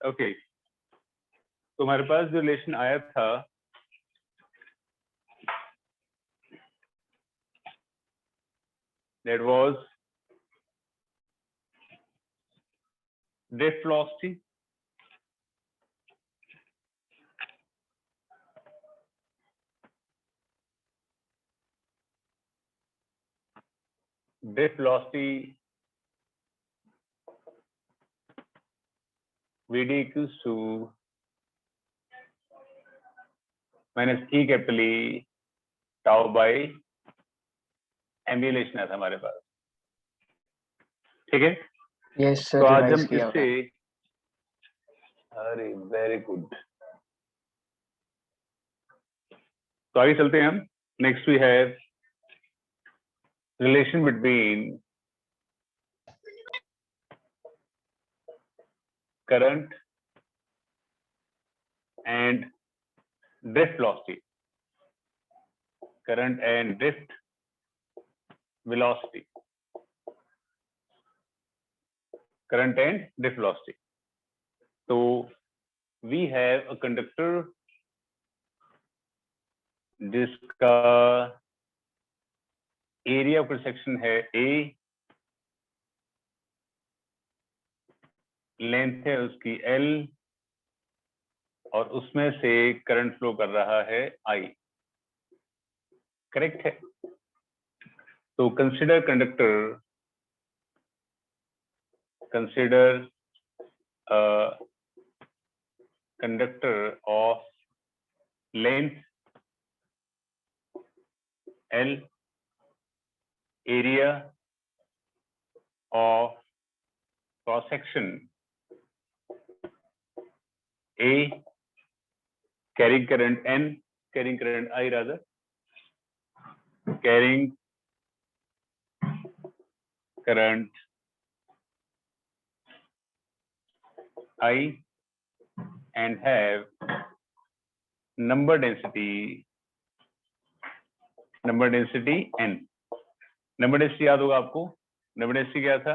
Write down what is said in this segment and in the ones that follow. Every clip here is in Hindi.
ओके, तो हमारे पास जो रिलेशन आया था that was drift velocity Vd equals to minus E capital E tau by ambulation था हमारे पास, ठीक है। यस सर, तो आज रिवाइज हम किया इससे, होगा। अरे वेरी गुड, तो आगे चलते हैं हम। Next we have relation between current and drift velocity, current and drift velocity, current and drift velocity. So we have a conductor जिसका एरिया ऑफ क्रॉस सेक्शन है A, लेंथ है उसकी L, और उसमें से करंट फ्लो कर रहा है I, करेक्ट है। तो consider conductor of length L, area of cross section A, carrying current N, carrying current I rather, carrying current I and have number density N. Number density याद होगा आपको, नंबर डेंसिटी क्या था?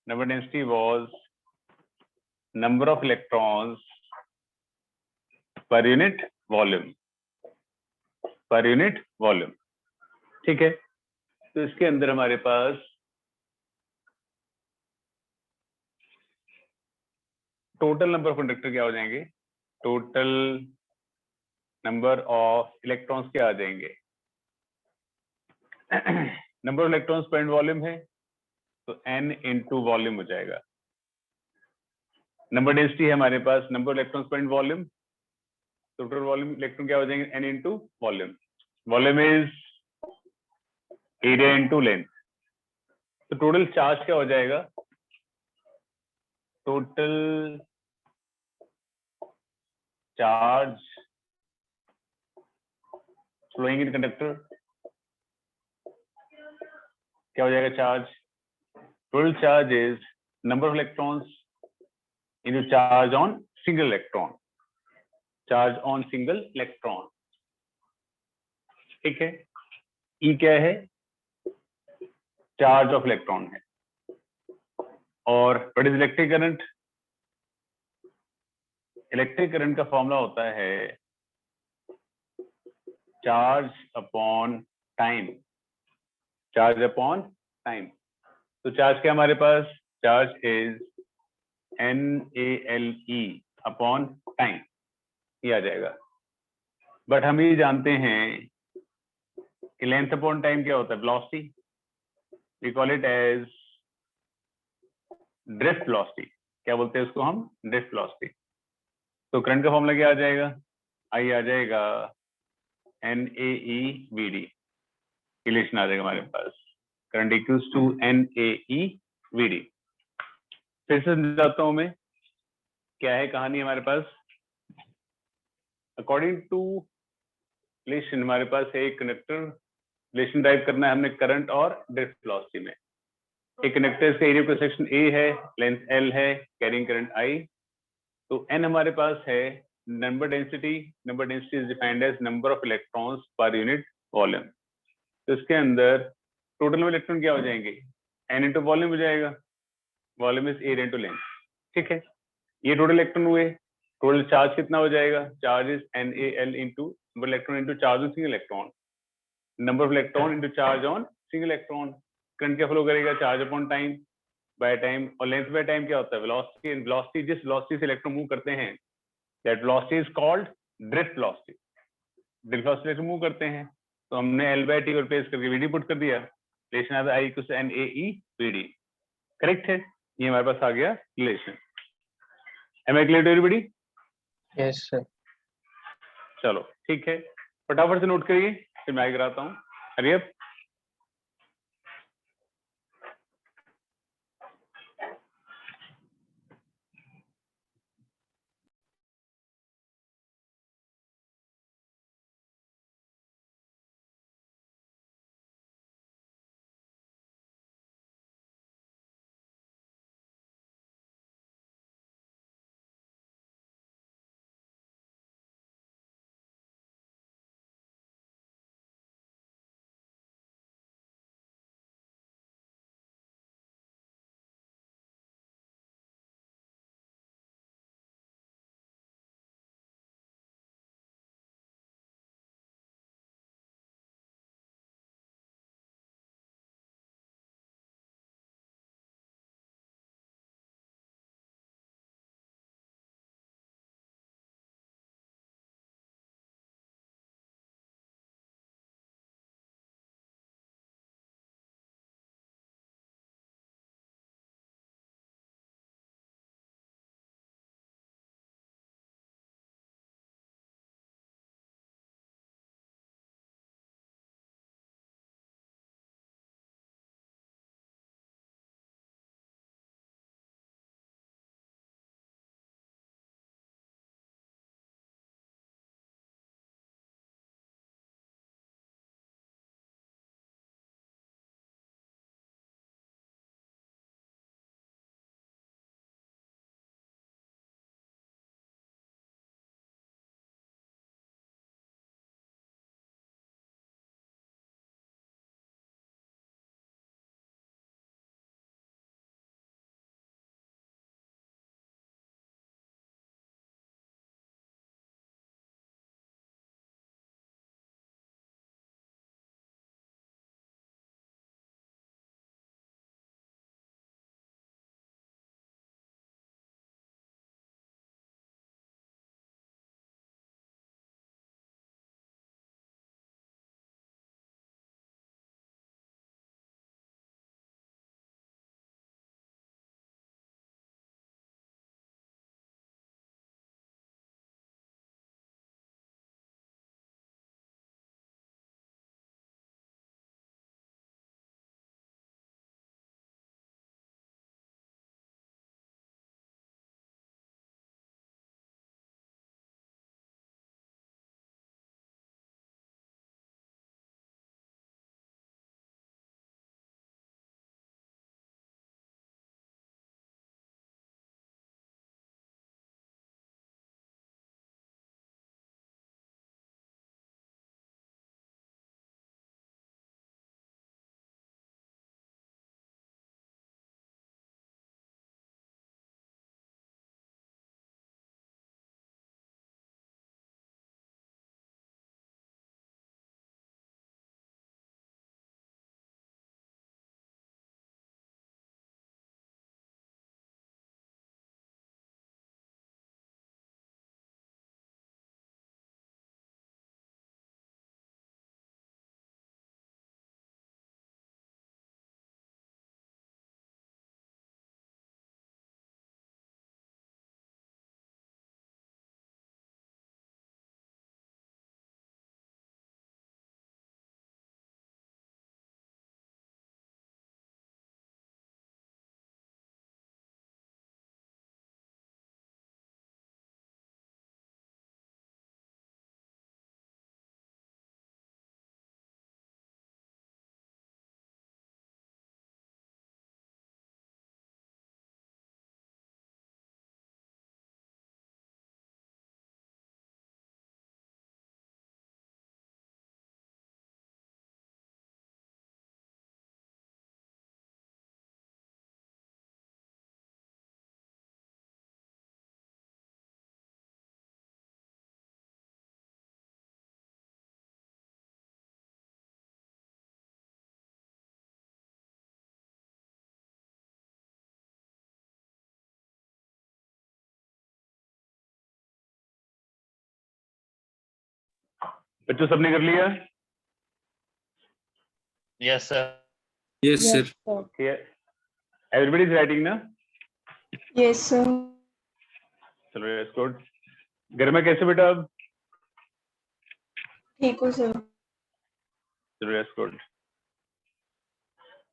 Number density was number of electrons per unit volume, ठीक है। तो इसके अंदर हमारे पास टोटल नंबर ऑफ कंडक्टर क्या हो जाएंगे, टोटल नंबर ऑफ इलेक्ट्रॉन्स क्या आ जाएंगे, number of electrons per volume है तो n इंटू वॉल्यूम हो जाएगा। नंबर डेंसिटी है हमारे पास number of electrons per volume, total volume electron क्या हो जाएंगे, n into volume. Volume is area into length. तो टोटल चार्ज क्या हो जाएगा, total charge flowing in conductor क्या हो जाएगा, charge, total charge is number of electrons into charge on single electron, ठीक है। ई क्या है, चार्ज ऑफ इलेक्ट्रॉन है, और what is electric current, electric current का फॉर्मूला होता है चार्ज अपॉन टाइम, तो चार्ज क्या हमारे पास, charge is NaLe upon time, ये आ जाएगा। बट हम ये जानते हैं कि लेंथ अपॉन टाइम क्या होता है, velocity, we call it as drift velocity, क्या बोलते हैं उसको हम, ड्रिफ्ट वेलोसिटी। तो करंट का फॉर्मूला क्या आ जाएगा, आई आ जाएगा NaEVD, रिलेशन आ जाएगा हमारे पास, करंट इक्वल्स टू NaEVD। फिर से समझाता हूं मैं, क्या है कहानी हमारे पास। अकॉर्डिंग टू रिलेशन हमारे पास है एक कंडक्टर, रिलेशन ड्राइव करना है हमने करंट और ड्रिफ्ट वेलोसिटी में। एक कंडक्टर का एरिया क्रॉस सेक्शन A है, लेंथ L है, कैरिंग करंट I, तो N हमारे पास है number density is defined as number of electrons per unit volume. तो इसके अंदर टोटल नंबर इलेक्ट्रॉन क्या हो जाएंगे, N इंटू वॉल्यूम हो जाएगा, volume is area into length, ठीक है। ये टोटल इलेक्ट्रॉन हुए, टोटल चार्ज कितना हो जाएगा, charge is NaL into number electron into charge on single electron, number of electron into charge on single electron. Current क्या फ्लो करेगा, charge upon time by time, और लेंथ बाय टाइम क्या होता है, वेलोसिटी, एंड वेलोसिटी जिस वेलोसिटी से इलेक्ट्रॉन मूव करते हैं that velocity is called drift velocity. Drift velocity electron move करते हैं, तो हमने L/T रिप्लेस करके VD पुट कर दिया, रिलेशन आता है I equals to NaE VD। Correct है, ये हमारे पास आ गया relation. Am I clear to everybody? Yes, sir. चलो ठीक है, फटाफट से नोट करिए, फिर मैं आगे कराता हूँ। Hurry up. बच्चों सबने कर लिया? Yes, sir. Yes, sir. Everybody is writing ना? Yes, sir. चलो यस गुड। गर्मा कैसे बेटा अब? ठीक हो सर। चलो यस गुड।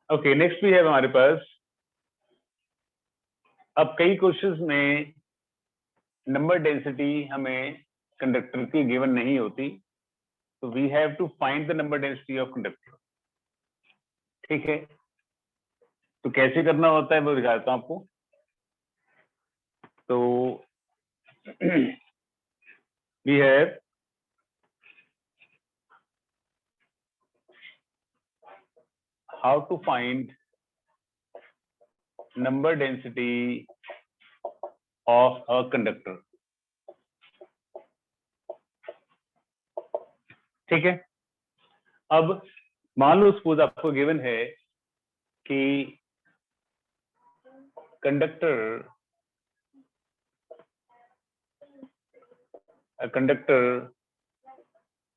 ओके नेक्स्ट भी है हमारे पास। अब कई क्वेश्चंस में नंबर डेंसिटी हमें कंडक्टर की गिवन नहीं होती, तो we have to find the number density of conductor. ठीक है, तो कैसे करना होता है वो दिखाता हूं आपको। तो we have how to find number density of a conductor। ठीक है, अब मान लो सपोज आपको गिवन है कि conductor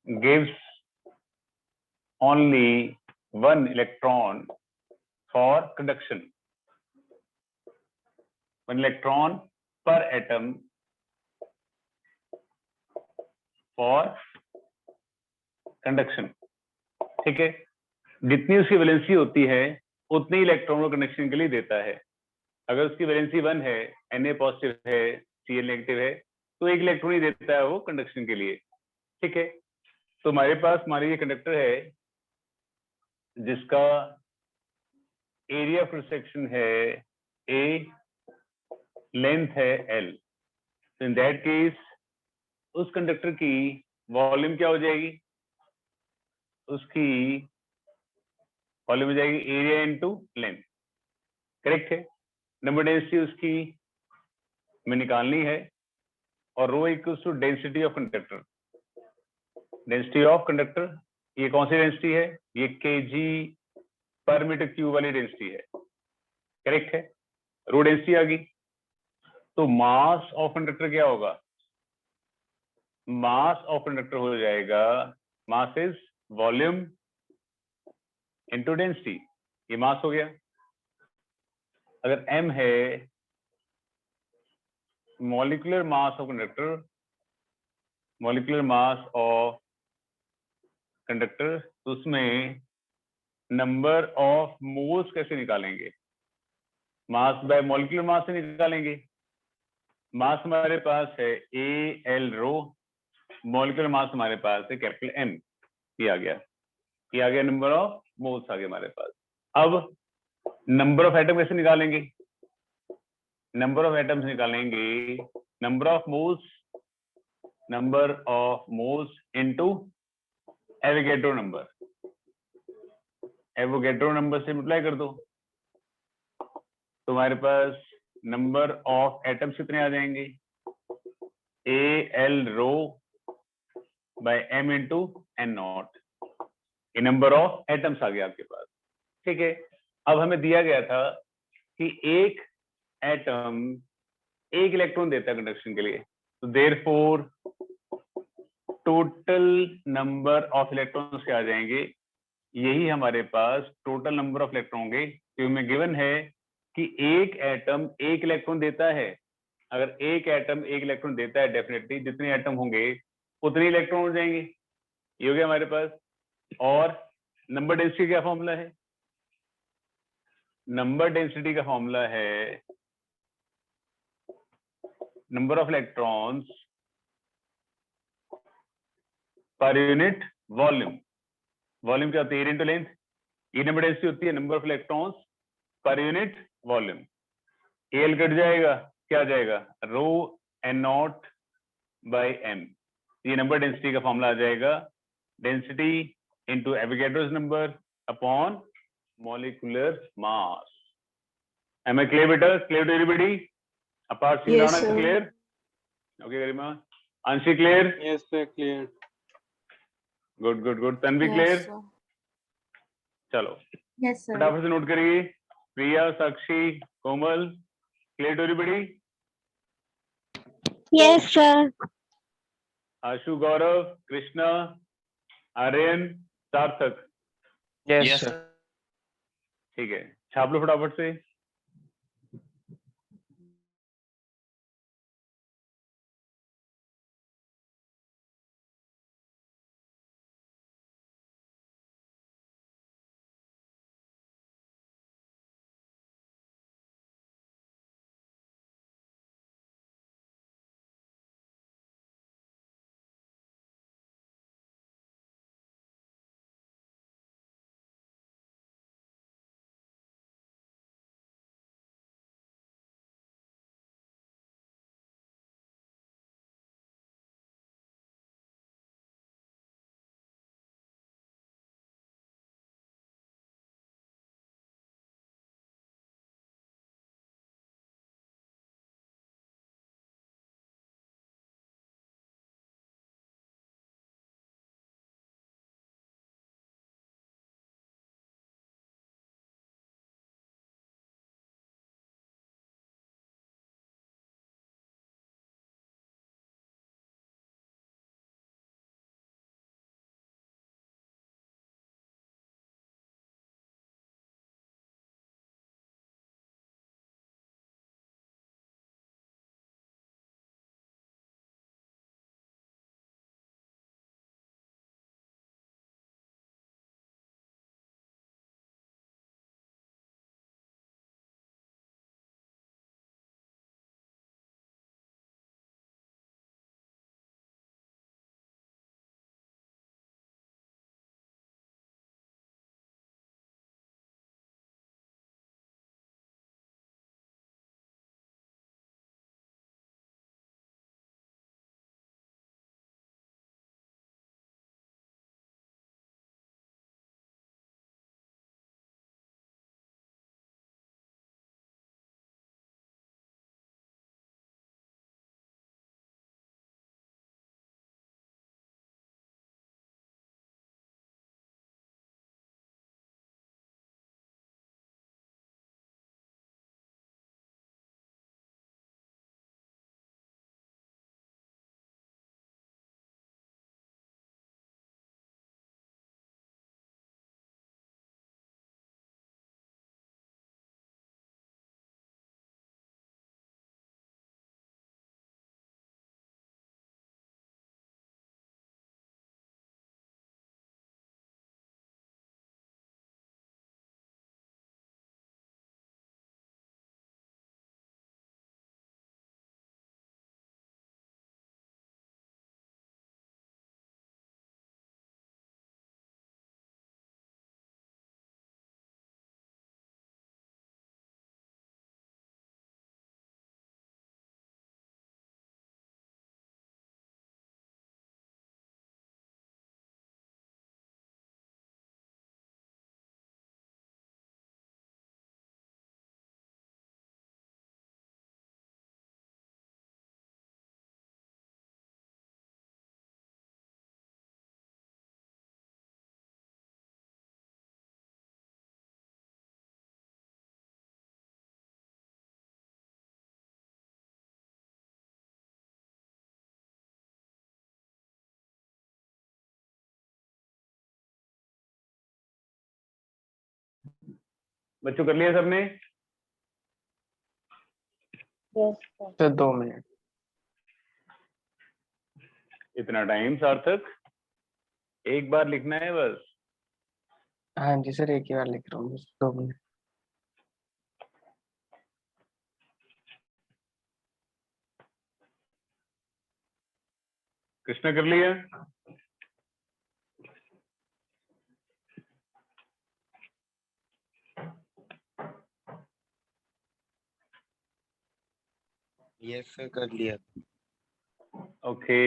gives only one electron for conduction, one electron per atom for conduction। ठीक है, जितनी उसकी वैलेंसी होती है उतनी इलेक्ट्रॉन को कंडक्शन के लिए देता है। अगर उसकी वैलेंसी 1 है, Na पॉजिटिव है, Cl नेगेटिव है, तो एक इलेक्ट्रॉन ही देता है वो कंडक्शन के लिए। ठीक है, तो हमारे पास मान लीजिए कंडक्टर है जिसका एरिया ऑफ सेक्शन है A, लेंथ है L। इन दैट केस उस कंडक्टर की वॉल्यूम क्या हो जाएगी? उसकी वॉल्यूम हो जाएगी एरिया इनटू लेंथ। करेक्ट है। नंबर डेंसिटी उसकी में निकालनी है, और rho equals to density of conductor. Density of conductor, ये कौन सी डेंसिटी है? ये kg पर मीटर क्यूब वाली डेंसिटी है। करेक्ट है, रो डेंसिटी आ गई। तो मास ऑफ कंडक्टर क्या होगा? मास ऑफ कंडक्टर हो जाएगा mass is volume into density. ये मास हो गया। अगर m है molecular mass of conductor, molecular mass of conductor, तो उसमें नंबर ऑफ मोल्स कैसे निकालेंगे? मास बाय मॉलिक्यूलर मास से निकालेंगे। मास हमारे पास है AL रो, मॉलिक्यूलर मास हमारे पास है कैपिटल M। ये आ गया नंबर ऑफ मोल्स आ गया हमारे पास। अब नंबर ऑफ एटम कैसे निकालेंगे? नंबर ऑफ एटम्स निकालेंगे number of moles into Avogadro number. Avogadro number से मल्टीप्लाई कर दो, तो हमारे पास नंबर ऑफ एटम्स कितने आ जाएंगे? AL रो बाय M इंटू N0। ये नंबर ऑफ एटम्स आ गया आपके पास। ठीक है, अब हमें दिया गया था कि एक एटम एक इलेक्ट्रॉन देता है कंडक्शन के लिए, तो therefore total number of electrons क्या आ जाएंगे? यही हमारे पास टोटल नंबर ऑफ इलेक्ट्रॉन होंगे, क्योंकि हमें गिवन है कि एक एटम एक इलेक्ट्रॉन देता है। अगर एक एटम एक इलेक्ट्रॉन देता है, डेफिनेटली जितने एटम होंगे उतने इलेक्ट्रॉन हो जाएंगे। ये हो गया हमारे पास। और नंबर डेंसिटी क्या फॉर्मूला है? नंबर डेंसिटी का फॉर्मूला है number of electrons per unit volume. Volume क्या होती है? Area into length. ये नंबर डेंसिटी होती है number of electrons per unit volume. L cut जाएगा, क्या आ जाएगा? रो N0 बाय M। ये नंबर डेंसिटी का फॉर्मूला आ जाएगा, density into Avogadro's number upon molecular mass. Am I clear बेटा? Clear to everybody? Apart from Yes, Rana, sir. clear? Okay, Garima. Anshi clear? Yes, sir. Clear. Good. Tanvi clear? Yes, sir. चलो Yes, sir. फटाफट से नोट करिए। प्रिया, साक्षी, कोमल, clear to everybody? Yes, sir. आशु, गौरव, कृष्णा, आर्यन, सार्थक, Yes, sir. ठीक है, छाप लो फटाफट से। बच्चों कर लिया सबने? Yes, sir. Sir, 2 minutes. इतना टाइम सार्थक? एक बार लिखना है बस। हाँ जी सर, एक ही बार लिख रहा हूँ, बस 2 मिनट। कृष्णा कर लिया? यस सर, कर लिया। Okay,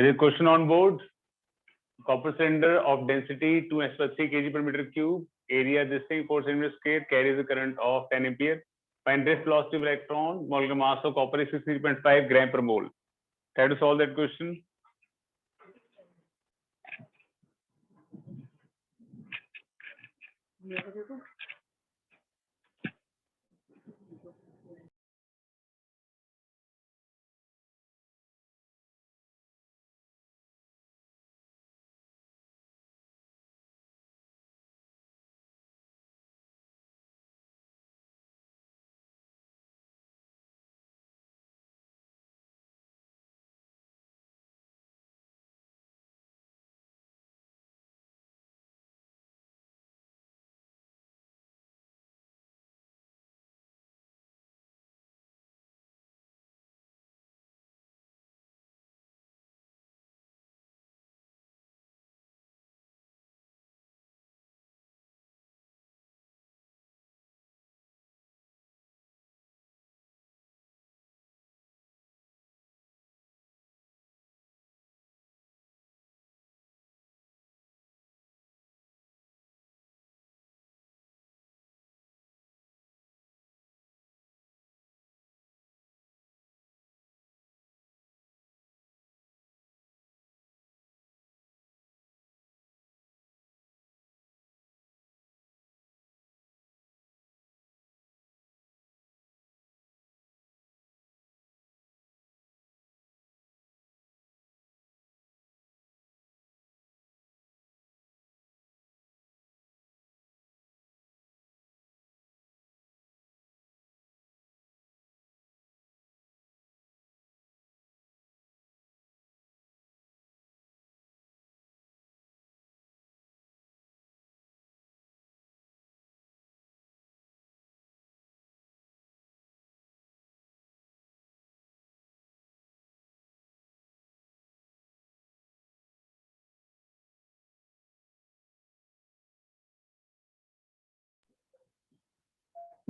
There is a question on board. Copper cylinder of density 2s/3 kg per meter cube, area this thing 4 centimeter square, carries a current of 10 ampere. Find drift velocity of electron. Molecular mass of copper is 63.5 gram per mole. Try to solve that question.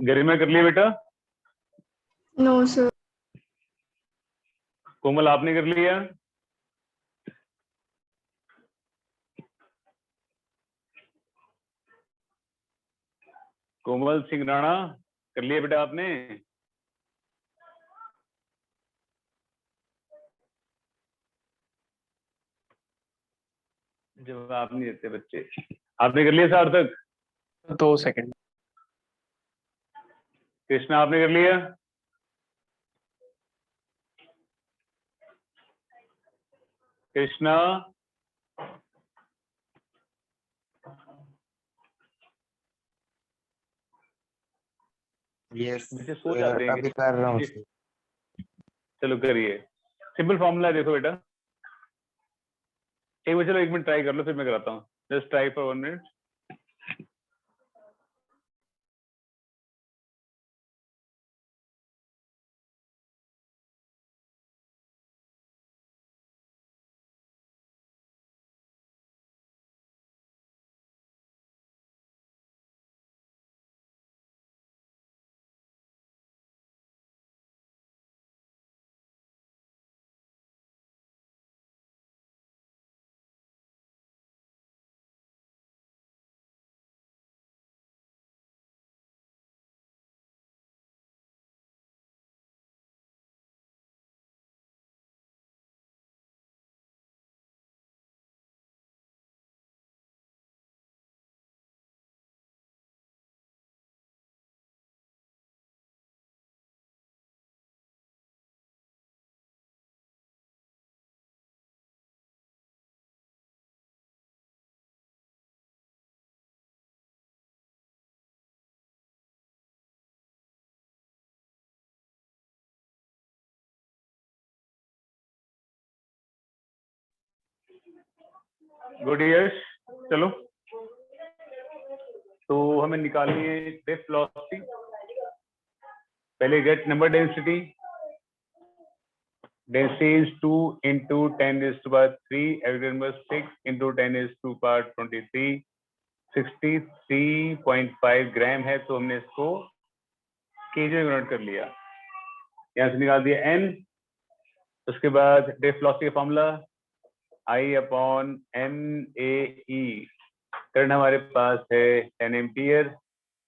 गरिमा कर लिया बेटा? No, sir. कोमल आपने कर लिया? कोमल सिंह राणा कर लिया बेटा आपने? जवाब नहीं देते बच्चे। आपने कर लिया सार्थक? 2 सेकंड। कृष्णा आपने कर लिया? कृष्णा यस बच्चे सो जाते हैं अभी कर रहा हूँ sir. चलो करिए। सिंपल फॉर्मूला देखो बेटा, एक बार चलो 1 मिनट ट्राई कर लो, फिर मैं कराता हूँ। Just try for 1 minute. Good Yash, चलो तो हमें निकालनी है ड्रिफ्ट वेलोसिटी। पहले get number density. Density is 2 into 10⁻³ average 6 into 10⁻23 63.5 gram है, तो हमने इसको केजी में कन्वर्ट कर लिया। यहाँ से निकाल दिया n। उसके बाद ड्रिफ्ट वेलोसिटी का formula I upon N A E. Current हमारे पास है 10 एम्पियर।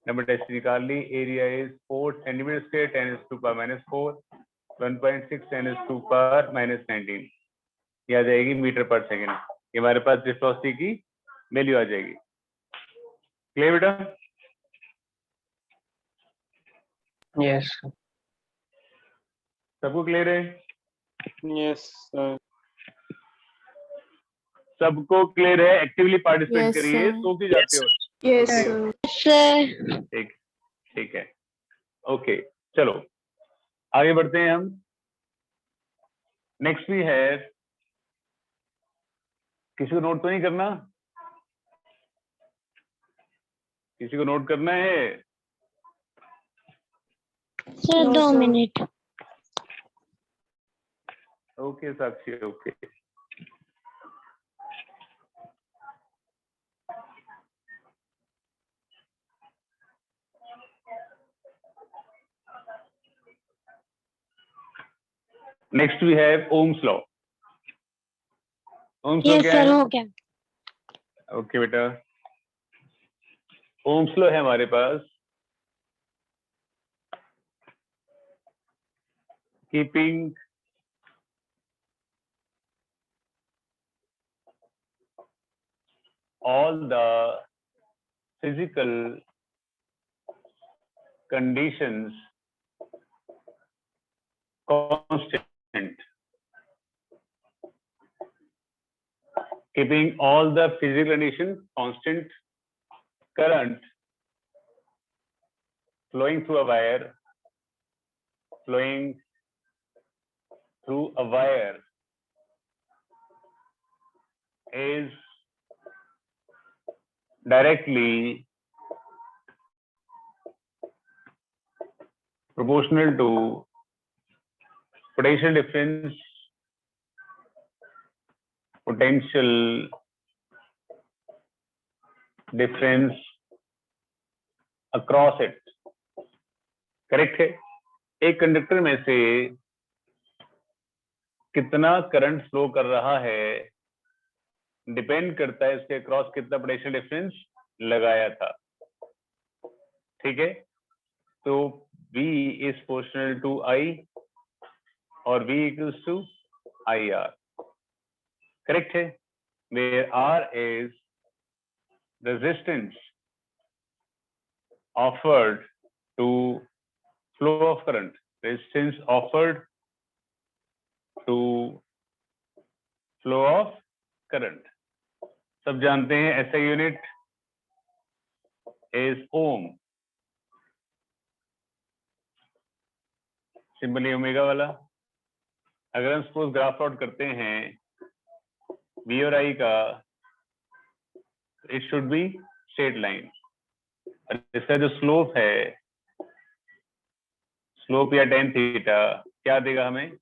नंबर डेंसिटी निकाल ली। एरिया इज 4 सेंटीमीटर स्क्वायर, 10⁻⁴, 1.6 10⁻⁻19 ये आ जाएगी मीटर पर सेकेंड। ये हमारे पास विस्कोसिटी की वैल्यू आ जाएगी। क्लियर बेटा? Yes sir. सबको क्लियर है? Yes sir. सबको क्लियर है? एक्टिवली पार्टिसिपेट Yes, करिए, sir. सो क्यों जाते हो? Yes, Okay. sir. ठीक है, ओके चलो आगे बढ़ते हैं हम। नेक्स्ट भी है, किसी को नोट तो नहीं करना? किसी को नोट करना है? Sir, No, 2 sir. minutes. Okay Sakshi, okay. Next we have Ohm's law. Ohm's law Yes, क्या sir. है? हो गया. ओके बेटा, ओम्स लॉ है हमारे पास, keeping all the physical conditions constant. Keeping all the physical conditions constant, current flowing through a wire, flowing through a wire is directly proportional to potential difference, potential difference across it. Correct है? एक कंडक्टर में से कितना करंट फ्लो कर रहा है डिपेंड करता है इसके क्रॉस कितना पोटेंशियल डिफरेंस लगाया था। ठीक है, तो V इज प्रोपोर्शनल टू I और V equals to IR। Correct है? Where R is resistance offered to flow of current, resistance offered to flow of current. सब जानते हैं ऐसा unit is ohm, simply omega वाला। अगर हम सपोज ग्राफ प्लॉट करते हैं V और I का, it should be straight line. इसका जो स्लोप है, स्लोप या टेन थीटा क्या देगा हमें?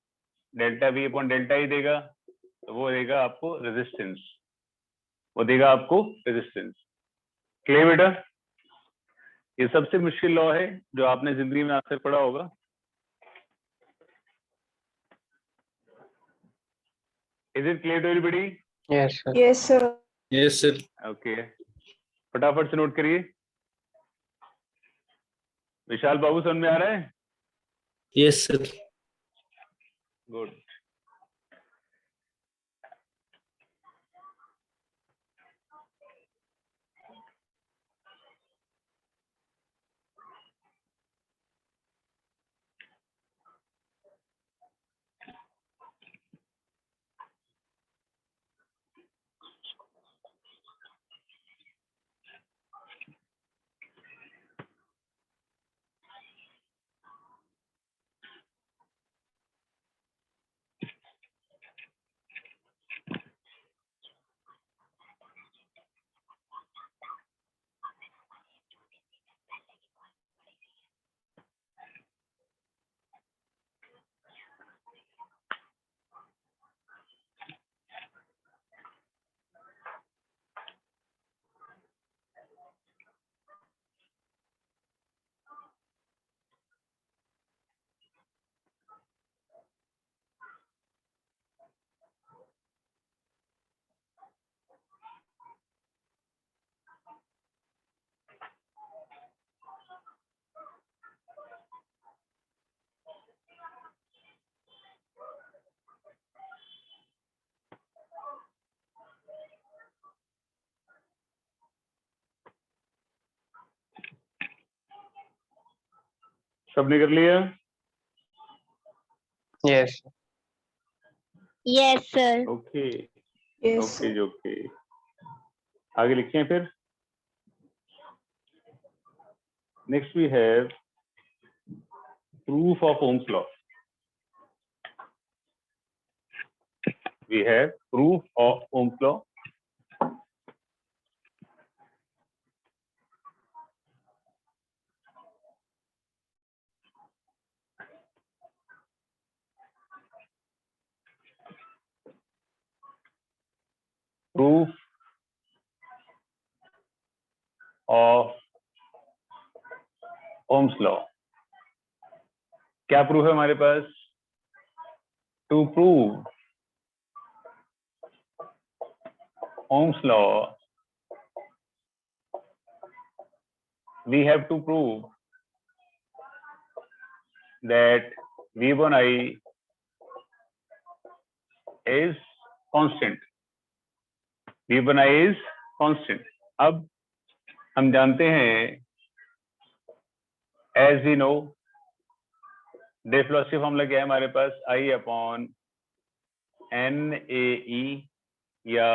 Delta V upon delta I देगा। तो वो देगा आपको रेजिस्टेंस, वो देगा आपको रेजिस्टेंस। क्लियर बेटा? ये सबसे मुश्किल लॉ है जो आपने जिंदगी में आज तक पढ़ा होगा। Is it clear to everybody? Yes sir. Yes, sir. Yes sir. Okay, फटाफट से नोट करिए। विशाल बाबू समझ में आ रहा है? Yes sir. गुड। सबने कर लिया? Yes. Yes, sir. Okay Yes, okay okay, आगे लिखते हैं फिर। Next we have proof of Ohm's law. We have proof of Ohm's law. Proof of Ohm's law. क्या प्रूफ है हमारे पास? To prove Ohm's law we have to prove that V1I is constant. V1I is constant. अब हम जानते हैं, as we know, day velocity formula क्या है हमारे पास? I अपॉन NAE या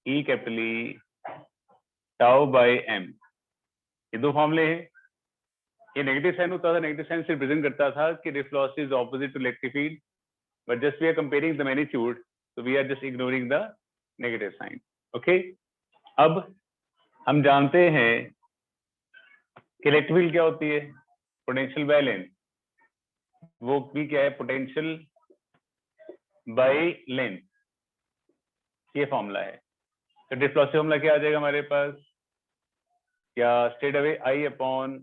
E capital E tau by M, ये दो फॉर्मूले हैं। ये नेगेटिव साइन होता था, नेगेटिव साइन से रिप्रेजेंट करता था कि velocity is opposite to electric field, but just we are comparing the magnitude, so we are just ignoring the negative sign. Okay, अब हम जानते हैं कि इलेक्ट्रिक फील्ड क्या होती है? Potential by length. वो भी क्या है? पोटेंशियल बाय लेंथ, ये फॉर्मूला है। तो डिस्प्लेसमेंट फॉर्मूला क्या आ जाएगा हमारे पास? क्या straight away I upon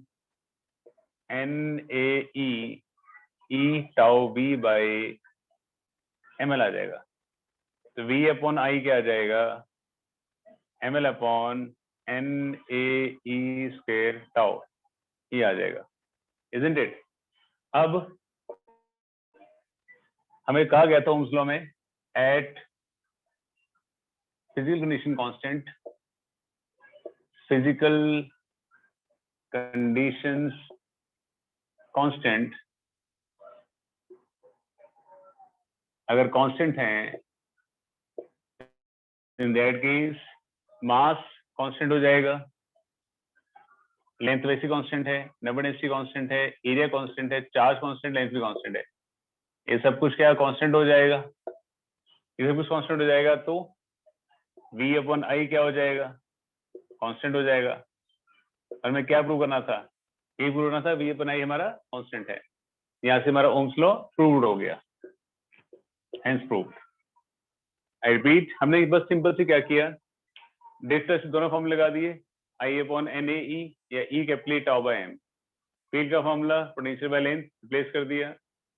NAE E tau V by ML आ जाएगा। तो V अपॉन आई क्या आ जाएगा? ML upon NAE square tau, ये आ जाएगा, इजंट इट? अब हमें कहा गया था ओम्स लॉ में, eight physical condition constant, physical conditions constant, अगर कांस्टेंट हैं, इन दैट केस मास कांस्टेंट हो जाएगा, लेंथ वैसी कांस्टेंट है, नंबर डेंसिटी कांस्टेंट है, एरिया कांस्टेंट है, चार्ज कांस्टेंट, लेंथ भी कांस्टेंट है, ये सब कुछ क्या कांस्टेंट हो जाएगा? ये सब कुछ कांस्टेंट हो जाएगा तो V अपॉन आई क्या हो जाएगा? कांस्टेंट हो जाएगा। और मैं क्या प्रूव करना था? ये प्रूव करना था V अपॉन आई हमारा कांस्टेंट है। यहाँ से हमारा ओम्स लॉ प्रूव्ड हो गया, हेंस प्रूव्ड। आई रिपीट, हमने बस सिंपल से क्या किया? डिस्टेंस दोनों फॉर्मूले लगा दिए, आई अपॉन NAE या E capital tau by M। Field का formula potential by length replace कर दिया,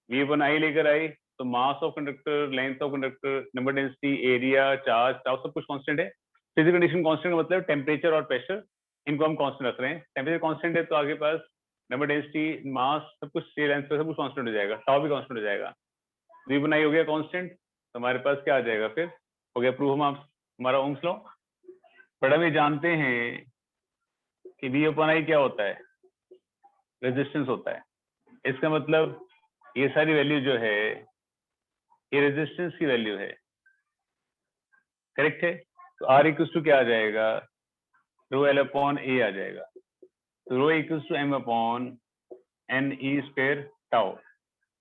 V अपॉन आई लेकर आए तो mass of conductor, length of conductor, number density, area, charge, tau सब कुछ कांस्टेंट है। फिजिकल कंडीशन कांस्टेंट का मतलब टेम्परेचर और प्रेशर, इनको हम कांस्टेंट रख रहे हैं। टेम्परेचर कांस्टेंट है तो आगे पास नंबर डेंसिटी, मास, सब कुछ, लेंथ सब कुछ कांस्टेंट हो जाएगा, टाउ भी कांस्टेंट हो जाएगा। V अपॉन आई हो गया कांस्टेंट, तो हमारे पास क्या आ जाएगा? फिर हो गया प्रूफ हमारा ओम्स लॉ। बट हम ये जानते हैं कि V अपॉन आई क्या होता है? रेजिस्टेंस होता है। इसका मतलब ये सारी वैल्यू जो है ये रेजिस्टेंस की वैल्यू है, करेक्ट है? तो R इक्वल्स टू क्या आ जाएगा? रो L अपॉन A आ जाएगा। तो rho equals to M upon NE square tau,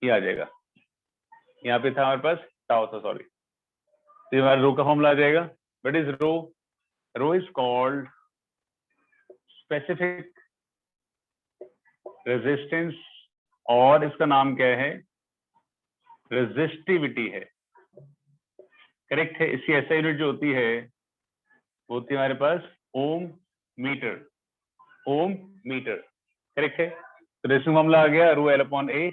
ये आ जाएगा। यहाँ पे था हमारे पास टाउ था, सॉरी। तो ये हमारा रो का फॉर्मूला आ जाएगा। What is rho? Rho is called specific resistance, और इसका नाम क्या है? रेजिस्टिविटी है, करेक्ट है? इसकी ऐसा यूनिट जो होती है वो होती है हमारे पास ओम मीटर, ओम मीटर, करेक्ट है? तो रेजिस्टेंस मामला आ गया रो L अपॉन A।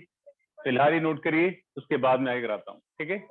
फिलहाल ही नोट करिए, उसके बाद मैं आगे कराता हूँ, ठीक है?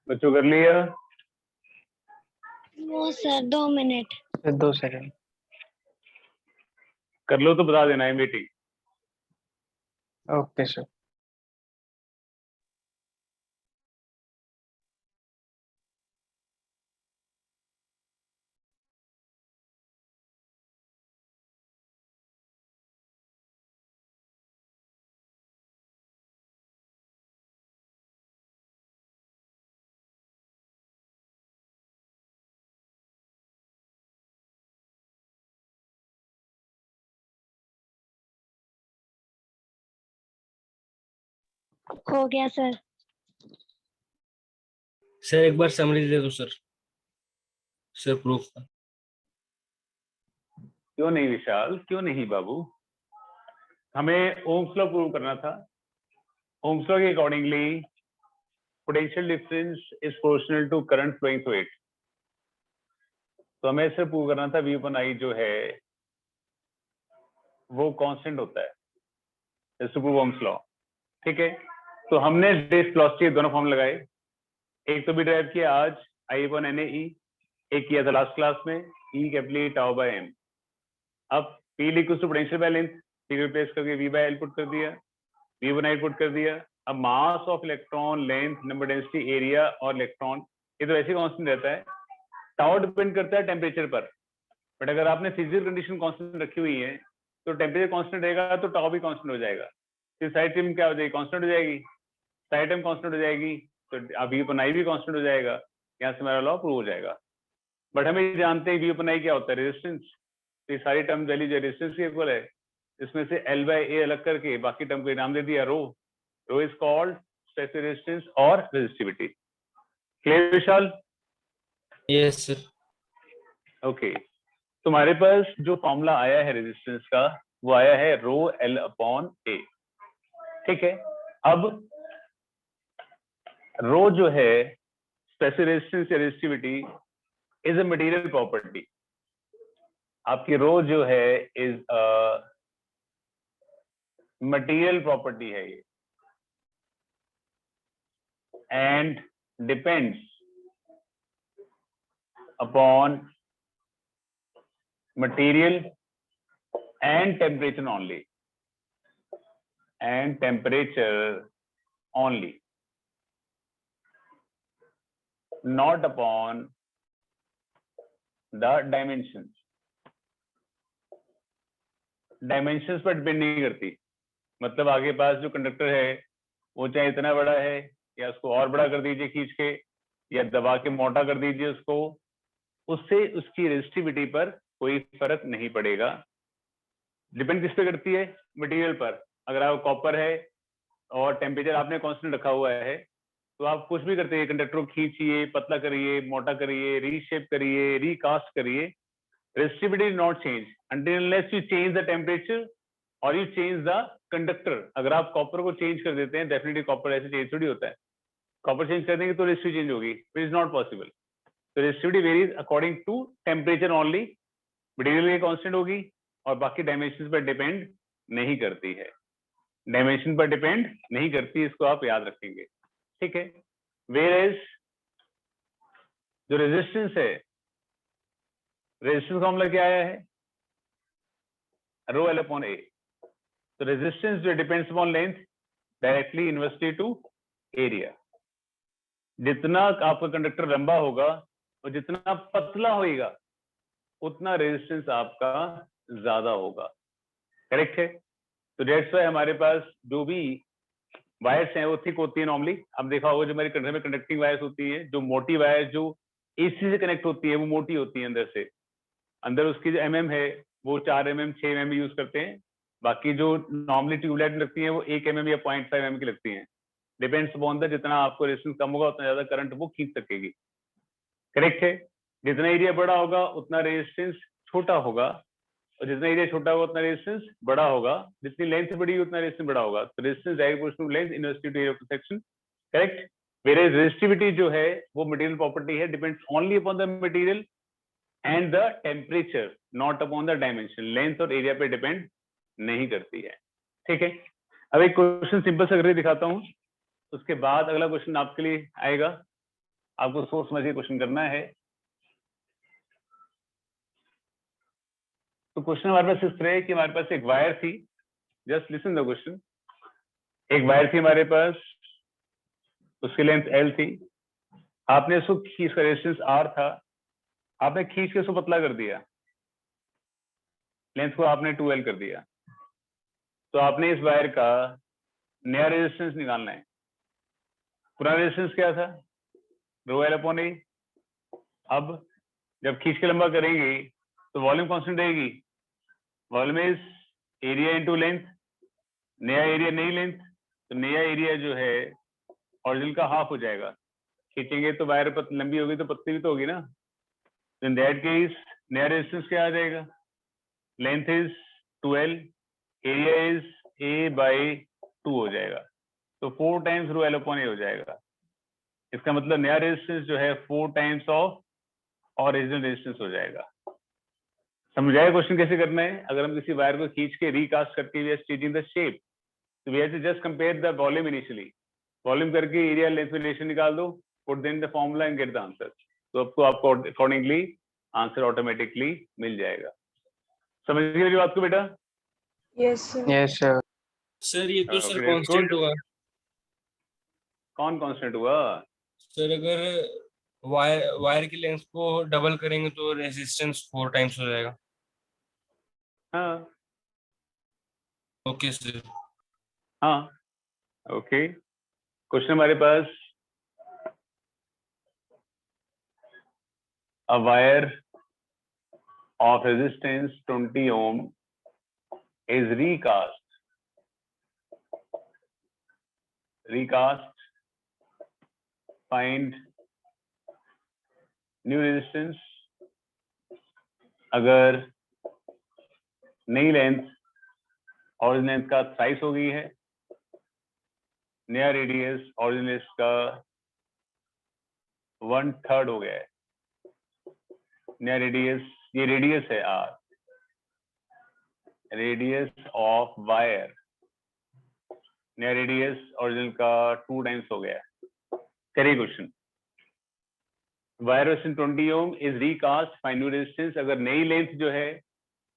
बच्चों कर लिया? No sir 2 minute. Sir 2 second. कर लो तो बता देना है मीटिंग। Okay sir. हो गया सर। सर एक बार समरी दे दो सर प्रूफ का। क्यों नहीं विशाल, क्यों नहीं बाबू? हमें ओम्स लॉ प्रूव करना था। ओम्स लॉ के accordingly potential difference is proportional to current flowing through it. तो हमें इसे प्रूव करना था V upon I जो है वो कांस्टेंट होता है, जैसे प्रूव ओम्स लॉ। ठीक है, तो हमने वेलोसिटी दोनों फॉर्म लगाए। एक तो भी ड्राइव किया आज I upon NaE, एक किया था लास्ट क्लास में E capital tau by M। अब P equals to potential by length, P replace करके V बाय L पुट कर दिया, V upon I पुट कर दिया। अब mass of electron, length, number density, area और इलेक्ट्रॉन ये तो ऐसे कांस्टेंट रहता है। टाउ डिपेंड करता है टेम्परेचर पर, बट अगर आपने फिजिकल कंडीशन कांस्टेंट रखी हुई है तो टेम्परेचर कांस्टेंट रहेगा तो टाउ भी कांस्टेंट हो जाएगा। फिर साइड टाइम क्या हो जाएगी? कांस्टेंट हो जाएगी। साइड टाइम कांस्टेंट हो जाएगी तो अब V upon I भी कांस्टेंट हो जाएगा। यहाँ से हमारा लॉ प्रूव हो जाएगा। बट हमें जानते हैं V upon I क्या होता है, रेजिस्टेंस। तो ये सारी टर्म वैल्यू जो रेजिस्टेंस के इक्वल है, इसमें से L by A अलग करके बाकी टर्म को नाम दे दिया rho. Rho is called specific resistance और resistivity. Clear Vishal? Yes sir. Okay, तुम्हारे पास जो फॉर्मूला आया है रेजिस्टेंस का वो आया है रो L upon A। ठीक है, अब रो जो है स्पेसिफिक रेजिस्टेंस या resistivity is a material property. आपकी रो जो है इज मटेरियल प्रॉपर्टी है ये, and depends upon material and temperature only, and temperature only, not upon the dimensions। Dimensions पर डिपेंड नहीं करती। मतलब आगे पास जो कंडक्टर है वो चाहे इतना बड़ा है या उसको और बड़ा कर दीजिए खींच के, या दबा के मोटा कर दीजिए उसको, उससे उसकी रेजिस्टिविटी पर कोई फर्क नहीं पड़ेगा। डिपेंड किस पे करती है? मटेरियल पर। अगर आप कॉपर है और टेम्परेचर आपने कांस्टेंट रखा हुआ है तो आप कुछ भी करते हैं, कंडक्टर को खींचिए, पतला करिए, मोटा करिए, रीशेप करिए, रिकास्ट करिए, resistivity will not change until unless you change the temperature or you change the conductor। अगर आप कॉपर को चेंज कर देते हैं, डेफिनेटली कॉपर ऐसे चेंज थोड़ी होता है। कॉपर चेंज कर देंगे तो रेजिस्टिविटी चेंज होगी, विच इज नॉट पॉसिबल। तो resistivity varies according to temperature only, material constant होगी और बाकी डायमेंशन पर डिपेंड नहीं करती है। डायमेंशन पर डिपेंड नहीं करती, इसको आप याद रखेंगे। ठीक है, वेयर जो रेजिस्टेंस है, रेजिस्टेंस फॉर्मूला क्या आया है? Rho L upon A। तो रेजिस्टेंस जो depends upon length directly inversely to area. जितना आपका कंडक्टर लंबा होगा और जितना पतला होएगा उतना रेजिस्टेंस आपका ज्यादा होगा। करेक्ट है? तो डेट्स वाई हमारे पास जो भी वायर्स हैं वो थिक होती है नॉर्मली। अब देखा होगा जो हमारे कंडक्टर में कंडक्टिंग वायर्स होती है, जो मोटी वायर जो एसी से कनेक्ट होती है वो मोटी होती है अंदर से। अंदर उसकी जो mm है वो 4 mm 6 mm यूज करते हैं। बाकी जो नॉर्मली ट्यूबलाइट में लगती हैं वो 1 mm या 0.5 mm की लगती हैं। डिपेंड्स अपॉन द जितना आपको रेजिस्टेंस कम होगा उतना ज्यादा करंट वो खींच सकेगी। करेक्ट है? जितना एरिया बड़ा होगा उतना रेजिस्टेंस छोटा होगा, और जितना एरिया छोटा होगा उतना रेजिस्टेंस बड़ा होगा। जितनी लेंथ बड़ी होगी उतना रेजिस्टेंस बड़ा होगा। तो resistance direct proportional to length inversely to area of section. Correct? Where resistivity जो है वो मटेरियल प्रॉपर्टी है, depends only upon the material and the temperature, not upon the dimension. Length और एरिया पे डिपेंड नहीं करती है। ठीक है, अब एक क्वेश्चन सिंपल सा करके दिखाता हूं, उसके बाद अगला क्वेश्चन आपके लिए आएगा। आपको सोच समझ के क्वेश्चन करना है। तो क्वेश्चन हमारे पास इस तरह है कि हमारे पास एक वायर थी, जस्ट लिसन द क्वेश्चन। एक वायर थी हमारे पास, उसकी लेंथ एल थी, आपने इसको इसका रेजिस्टेंस आर था, आपने खींच के इसको पतला कर दिया, लेंथ को आपने 2L कर दिया। तो आपने इस वायर का नया रेजिस्टेंस निकालना है। पुराना रेजिस्टेंस क्या था? ρL/A। अब जब खींच के लंबा करेंगे तो वॉल्यूम कांस्टेंट रहेगी, volume is area into length, नया एरिया नई लेंथ, तो नया एरिया जो है ओरिजिनल का हाफ हो जाएगा। खींचेंगे तो वायर लंबी होगी तो पतली भी तो होगी ना। इन दैट केस नया रेजिस्टेंस क्या आ जाएगा? Length is 2L, area is A/2 हो जाएगा, तो 4 टाइम्स ρL/A हो जाएगा। इसका मतलब नया रेजिस्टेंस जो है 4 टाइम्स ऑफ ओरिजिनल रेजिस्टेंस हो जाएगा। समझ आया क्वेश्चन कैसे करना है? अगर हम किसी वायर को खींच के रिकास्ट करके we are changing the shape, तो we have to just compare the volume initially, volume करके एरिया लेंथ में रिलेशन निकाल दो, put then the formula and get the answer. तो आपको अकॉर्डिंगली आंसर ऑटोमेटिकली मिल जाएगा। समझ गए मेरी बात को बेटा? Yes, sir. Yes sir. Sir ये तो sir Okay, that's constant good. हुआ। कौन कांस्टेंट हुआ? सर अगर वायर वायर की लेंथ को डबल करेंगे तो रेजिस्टेंस 4 टाइम्स हो जाएगा। हाँ ओके सर। हाँ ओके। क्वेश्चन हमारे पास, a wire of resistance 20 ohm is recast, find new resistance। अगर नई लेंथ ओरिजिनल लेंथ का थ्राइस हो गई है, नया रेडियस ओरिजिनल का 1/3 हो गया है, नया रेडियस, ये रेडियस है आर, रेडियस ऑफ वायर, नया रेडियस ओरिजिनल का 2 टाइम्स हो गया है। करिए question. Wire resistance 20 ohm is recast, find new resistance. अगर नई लेंथ जो है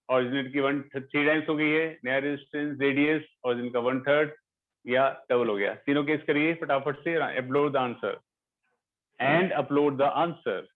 ओरिजिनल की 3 टाइम्स हो गई है, नया रेजिस्टेंस रेडियस ओरिजिनल का 1/3 या डबल हो गया। तीनों केस करिए फटाफट से, upload the answer and upload the answer.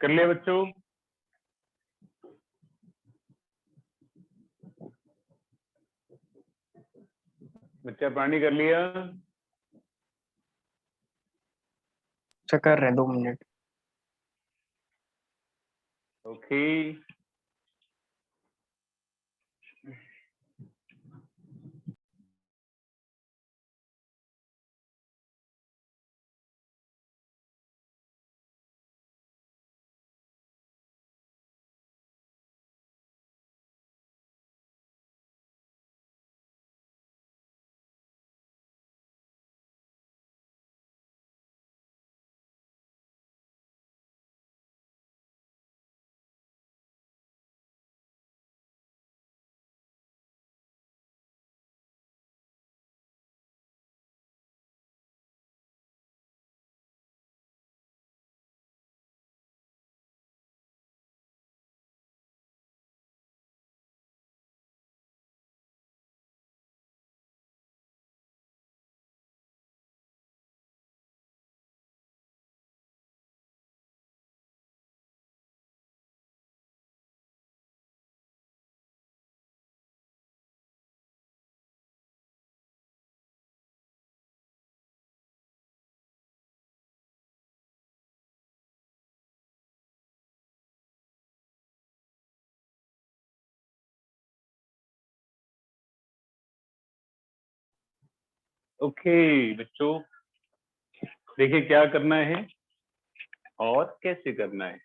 कर लिया बच्चों? बच्चा प्राणी कर लिया? सर कर रहे हैं 2 मिनट। ओके। ओके बच्चों, देखिए क्या करना है और कैसे करना है।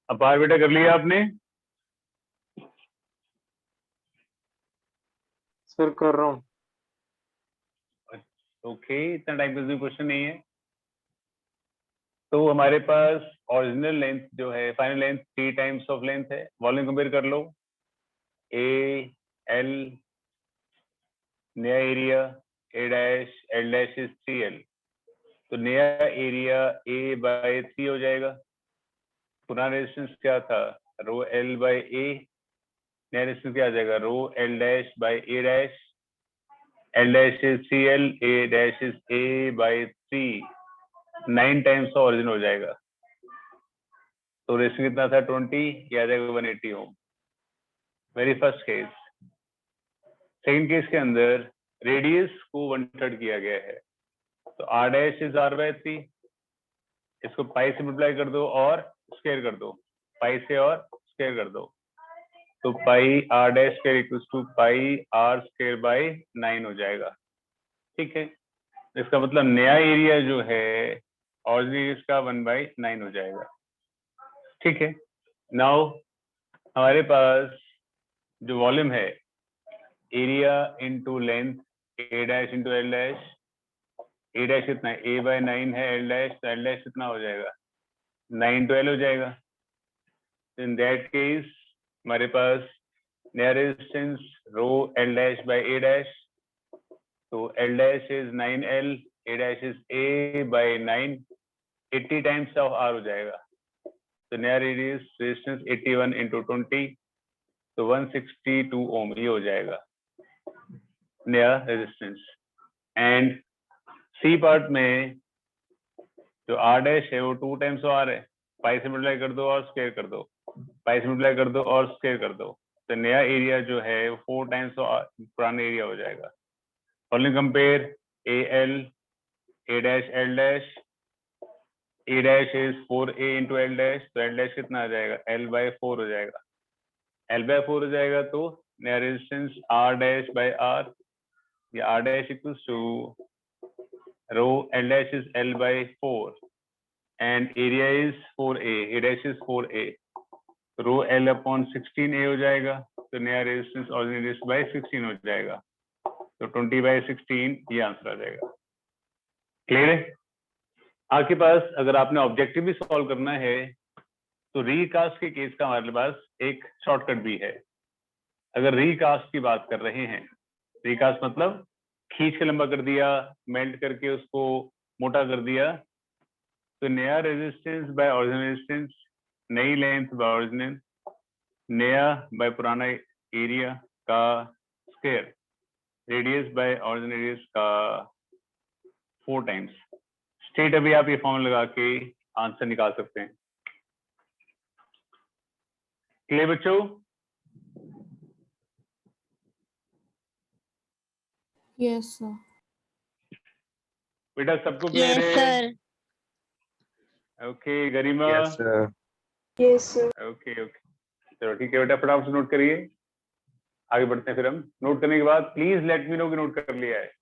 अपार बेटा कर लिया आपने? सर कर रहा हूँ। ओके, इतना टाइम कंज्यूमिंग क्वेश्चन नहीं है। तो हमारे पास ओरिजिनल लेंथ जो है, final length 3 times of length है। वॉल्यूम कंपेयर कर लो। ए एल, नया area A dash, L dash is 3L। तो नया एरिया ए बाय 3 हो जाएगा। पुराना रेजिस्टेंस क्या था? Rho L by A. नया रेजिस्टेंस क्या आ जाएगा? Rho L dash by A dash. L dash is 3L, A dash is A by 3। 9 times का ओरिजिन हो जाएगा। तो रेजिस्टेंस कितना था? 20। ये आ जाएगा 180 ohm. Very first case. Second case के अंदर रेडियस को 1/3 किया गया है। तो R dash is R by 3। इसको पाई से मल्टीप्लाई कर दो और स्क्वायर कर दो। पाई से और स्क्वायर कर दो। तो pi R dash square equals to pi R square by 9 हो जाएगा। ठीक है, इसका मतलब नया एरिया जो है ओरिजिनल इसका 1/9 हो जाएगा। ठीक है, नाउ हमारे पास जो वॉल्यूम है, एरिया इंटू लेंथ, ए डैश इंटू एल डैश। ए डैश कितना है? ए बाय 9 है एल डैश, तो एल डैश कितना हो जाएगा? 9 to L हो जाएगा। इन दैट केस हमारे पास नया resistance rho L dash by A dash. तो L dash is 9L, A dash is A by 9। 80 times of R हो जाएगा। तो नया रेजिस्टेंस 81 इंटू 20, तो 162 ओम ये हो जाएगा नया रेजिस्टेंस। एंड सी पार्ट में जो आर डैश है वो 2 टाइम्स आर है। पाई से मल्टीप्लाई कर दो और स्क्वायर कर दो। पाई से मल्टीप्लाई कर दो और स्क्वायर कर दो। तो नया एरिया जो है 4 टाइम्स पुराना एरिया हो जाएगा। Volume compare A L, A dash L dash. A dash is 4A into L dash, तो एल डैश कितना आ जाएगा? L बाय 4 हो जाएगा। L बाय 4 हो जाएगा तो नया resistance R dash by R, ये R dash equals to rho L dash is L बाय 4 and area is 4A, A dash is 4A, rho L upon 16A हो जाएगा। तो नया रेजिस्टेंस ओरिजिनल रेजिस्टेंस बाय 16 हो जाएगा। तो 20/16 ये आंसर आ जाएगा। क्लियर है? आपके पास अगर आपने ऑब्जेक्टिव भी सॉल्व करना है तो रीकास्ट के केस का हमारे पास एक शॉर्टकट भी है। अगर रीकास्ट की बात कर रहे हैं, रीकास्ट मतलब खींच के लंबा कर दिया, मेल्ट करके उसको मोटा कर दिया, तो नया रेजिस्टेंस बाय ओरिजिनल रेजिस्टेंस, नई लेंथ बाय ओरिजिनल, नया बाय पुराना एरिया का square radius by origin radius का 4 टाइम्स। स्ट्रेट अभी आप ये फॉर्मूला लगा के आंसर निकाल सकते हैं। क्लियर बच्चों? Yes, sir. बेटा सबको क्लियर यस है? सर। ओके गरिमा? Yes, sir. Yes, sir. Okay okay, चलो ठीक है बेटा, फटाफट से नोट करिए। आगे बढ़ते हैं फिर हम। नोट करने के बाद प्लीज लेट मी नो कि नोट कर लिया है।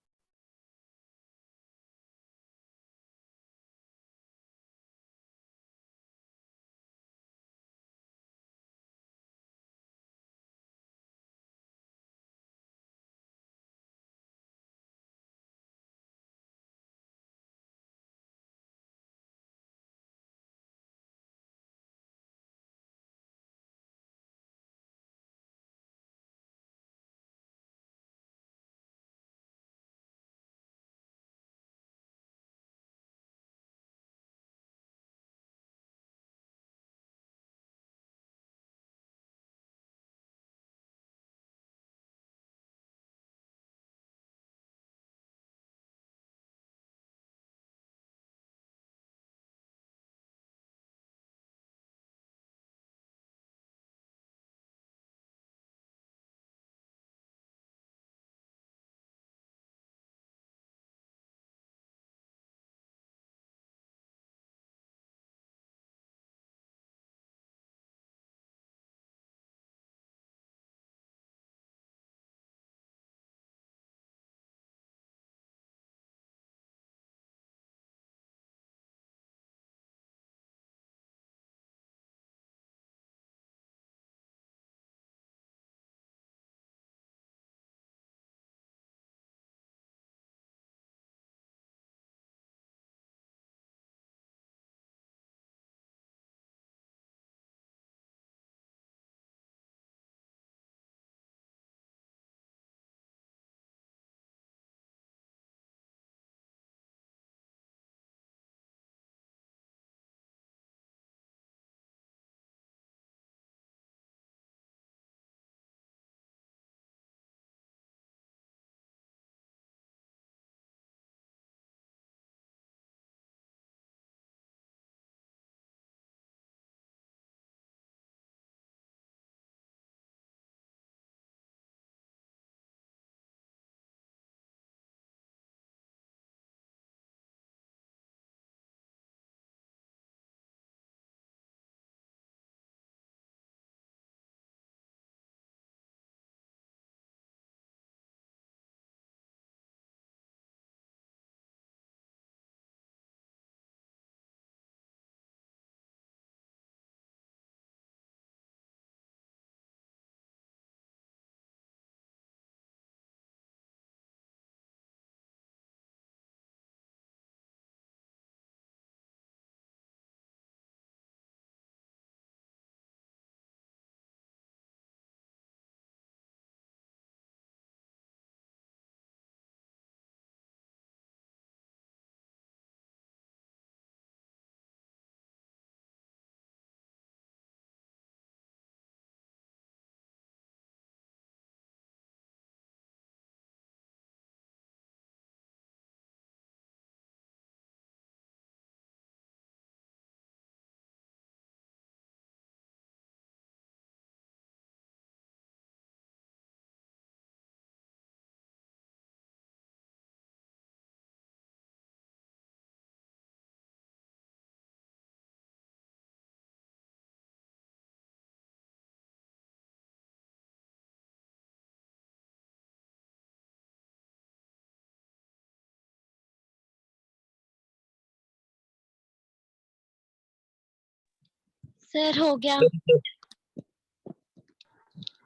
सर हो गया।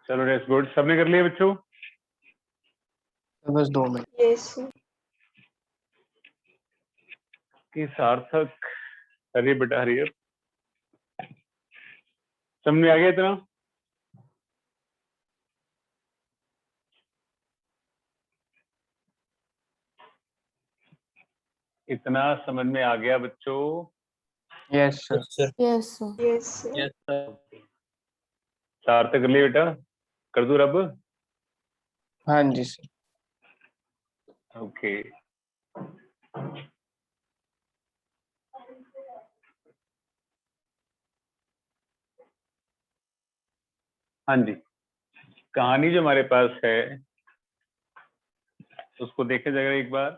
चलो दैट्स गुड, सबने कर लिया बच्चों? बस 2 मिनट। Yes, sir. कि सार्थक, अरे बेटा हरियर, समझ में आ गया इतना? इतना समझ में आ गया बच्चों? Yes sir. sir. Yes, sir. Yes, sir. Yes, sir. सार्थक कर लिया बेटा? कर दूं रब? हाँ जी सर। ओके, हाँ जी, कहानी जो हमारे पास है उसको देखा जाएगा एक बार।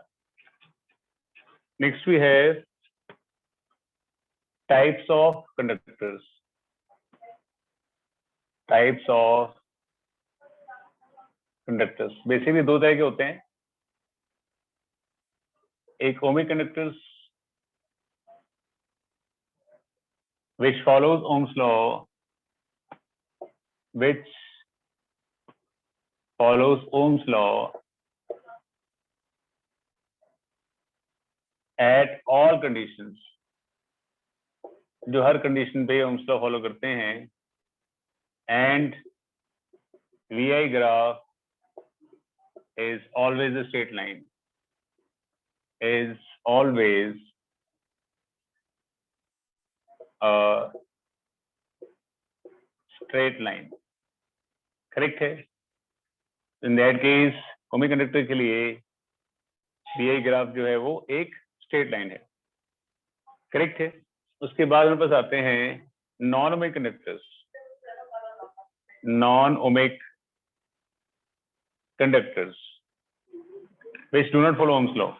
Next we have types of conductors. Types of conductors basically दो तरह के होते हैं, एक ohmic conductors which follows Ohm's law, which follows Ohm's law at all conditions, जो हर कंडीशन पे Ohm's law फॉलो करते हैं, and VI graph is always a straight line, is always a straight line, correct है? In that case, ohmic conductor के लिए VI ग्राफ जो है वो एक स्ट्रेट लाइन है, करेक्ट है? उसके बाद हमारे पास आते हैं non ohmic conductors. Non ohmic conductors which do not follow Ohm's law,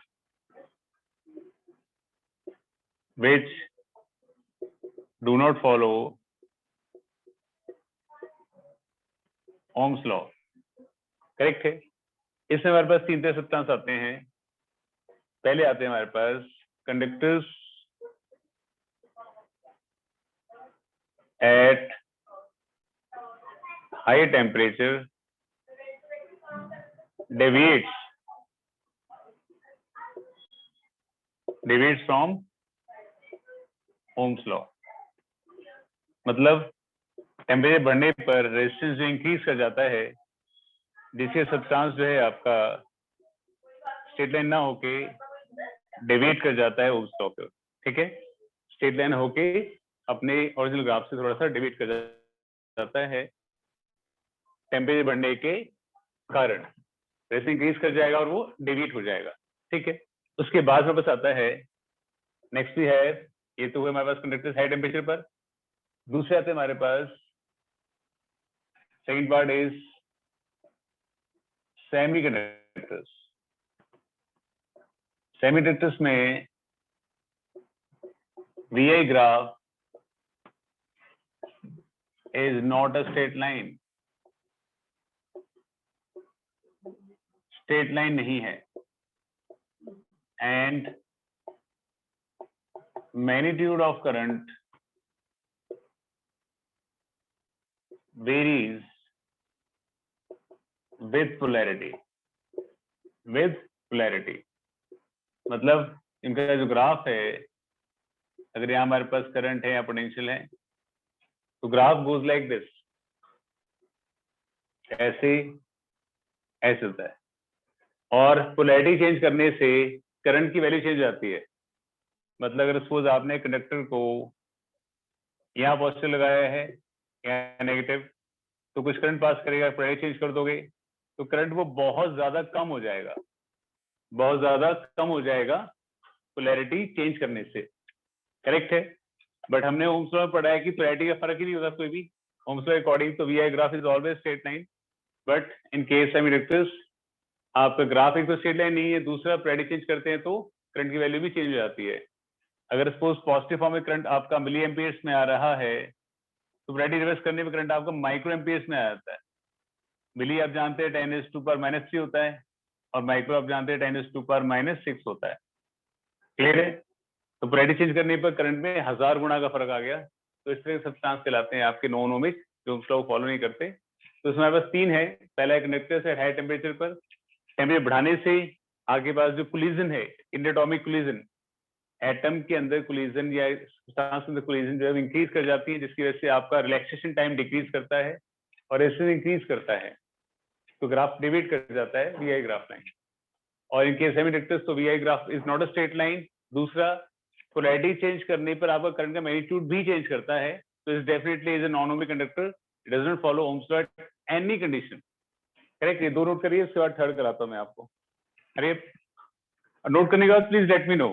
which do not follow Ohm's law, correct है? इसमें हमारे पास तीन तरह सब्सटेंस आते हैं। पहले आते हैं हमारे पास conductors at high temperature deviates from Ohm's law, मतलब टेम्परेचर बढ़ने पर रेजिस्टेंस जो इंक्रीज कर जाता है, जिससे सब्सटेंस जो है आपका स्ट्रेट लाइन ना होके डेविएट कर जाता है Ohm's law पे, ठीक है? स्ट्रेट लाइन होके अपने ओरिजिनल ग्राफ से थोड़ा सा डेविएट कर जाता है टेम्परेचर बढ़ने के कारण, रेजिस्टेंस इंक्रीज कर जाएगा और वो डेविएट हो जाएगा, ठीक है? उसके बाद में बस आता है नेक्स्ट भी है, ये तो हुए हमारे पास कंडक्टर्स हाई टेम्परेचर पर। दूसरे आते हैं हमारे पास second part is semi conductors. Semi conductors में VI graph is not a straight line, straight line नहीं है, and magnitude of current varies with polarity, with polarity, मतलब इनका जो ग्राफ है, अगर यहाँ हमारे पास करंट है या पोटेंशियल है, तो ग्राफ गोज लाइक दिस, ऐसे ऐसे होता है, और पोलैरिटी चेंज करने से करंट की वैल्यू चेंज हो जाती है। मतलब अगर सपोज आपने कंडक्टर को यहाँ पॉजिटिव लगाया है या नेगेटिव, तो कुछ करंट पास करेगा, पोलैरिटी चेंज कर दोगे तो करंट वो बहुत ज्यादा कम हो जाएगा, बहुत ज्यादा कम हो जाएगा पोलैरिटी चेंज करने से, करेक्ट है? बट हमने ओम्स लॉ में पढ़ा है कि पोलैरिटी का फर्क ही नहीं होता कोई भी। ओम्स लॉ अकॉर्डिंग तो VI graph is always straight line, but in case semiconductors आपका ग्राफ एक तो स्ट्रेट लाइन नहीं है, दूसरा पोलैरिटी चेंज करते हैं तो करंट की वैल्यू भी चेंज हो जाती है। अगर सपोज पॉजिटिव फॉर्म में करंट आपका मिली एम्पियर्स में आ रहा है, तो पोलैरिटी रिवर्स करने में करंट आपका माइक्रो एम्पियर्स में आ जाता है। मिली आप जानते हैं 10⁻³ होता है, और माइक्रो आप जानते हैं 10⁻⁻6 होता है, क्लियर है? तो पोलैरिटी चेंज करने पर करंट में 1000 गुना का फर्क आ गया, तो इस तरह के सब्सटेंस कहलाते हैं आपके नॉन ओमिक, जो ओम्स लॉ को फॉलो नहीं करते। तो इसमें हमारे पास तीन है। पहला एक कंडक्टर से हाई टेम्परेचर पर टेम्परेचर बढ़ाने से आगे पास जो कोलिजन है, इंटरएटॉमिक कोलिजन, एटम के अंदर कोलिजन या सब्सटेंस के अंदर कोलिजन जो है इंक्रीज कर जाती है, जिसकी वजह से आपका रिलैक्सेशन टाइम डिक्रीज करता है और रेजिस्टेंस इंक्रीज करता है, तो ग्राफ डेविएट कर जाता है VI ग्राफ लाइन। और इनके सेमीकंडक्टर्स तो VI graph is not a straight line. दूसरा, पोलैरिटी चेंज करने पर आपका करंट का मैग्नीट्यूड भी चेंज करता है, तो इस definitely is a non ohmic conductor, it does not follow Ohm's law at any condition, correct, ये 2 नोट करिए, उसके बाद थर्ड कराता हूँ मैं आपको। अरे नोट करने के बाद please let me no.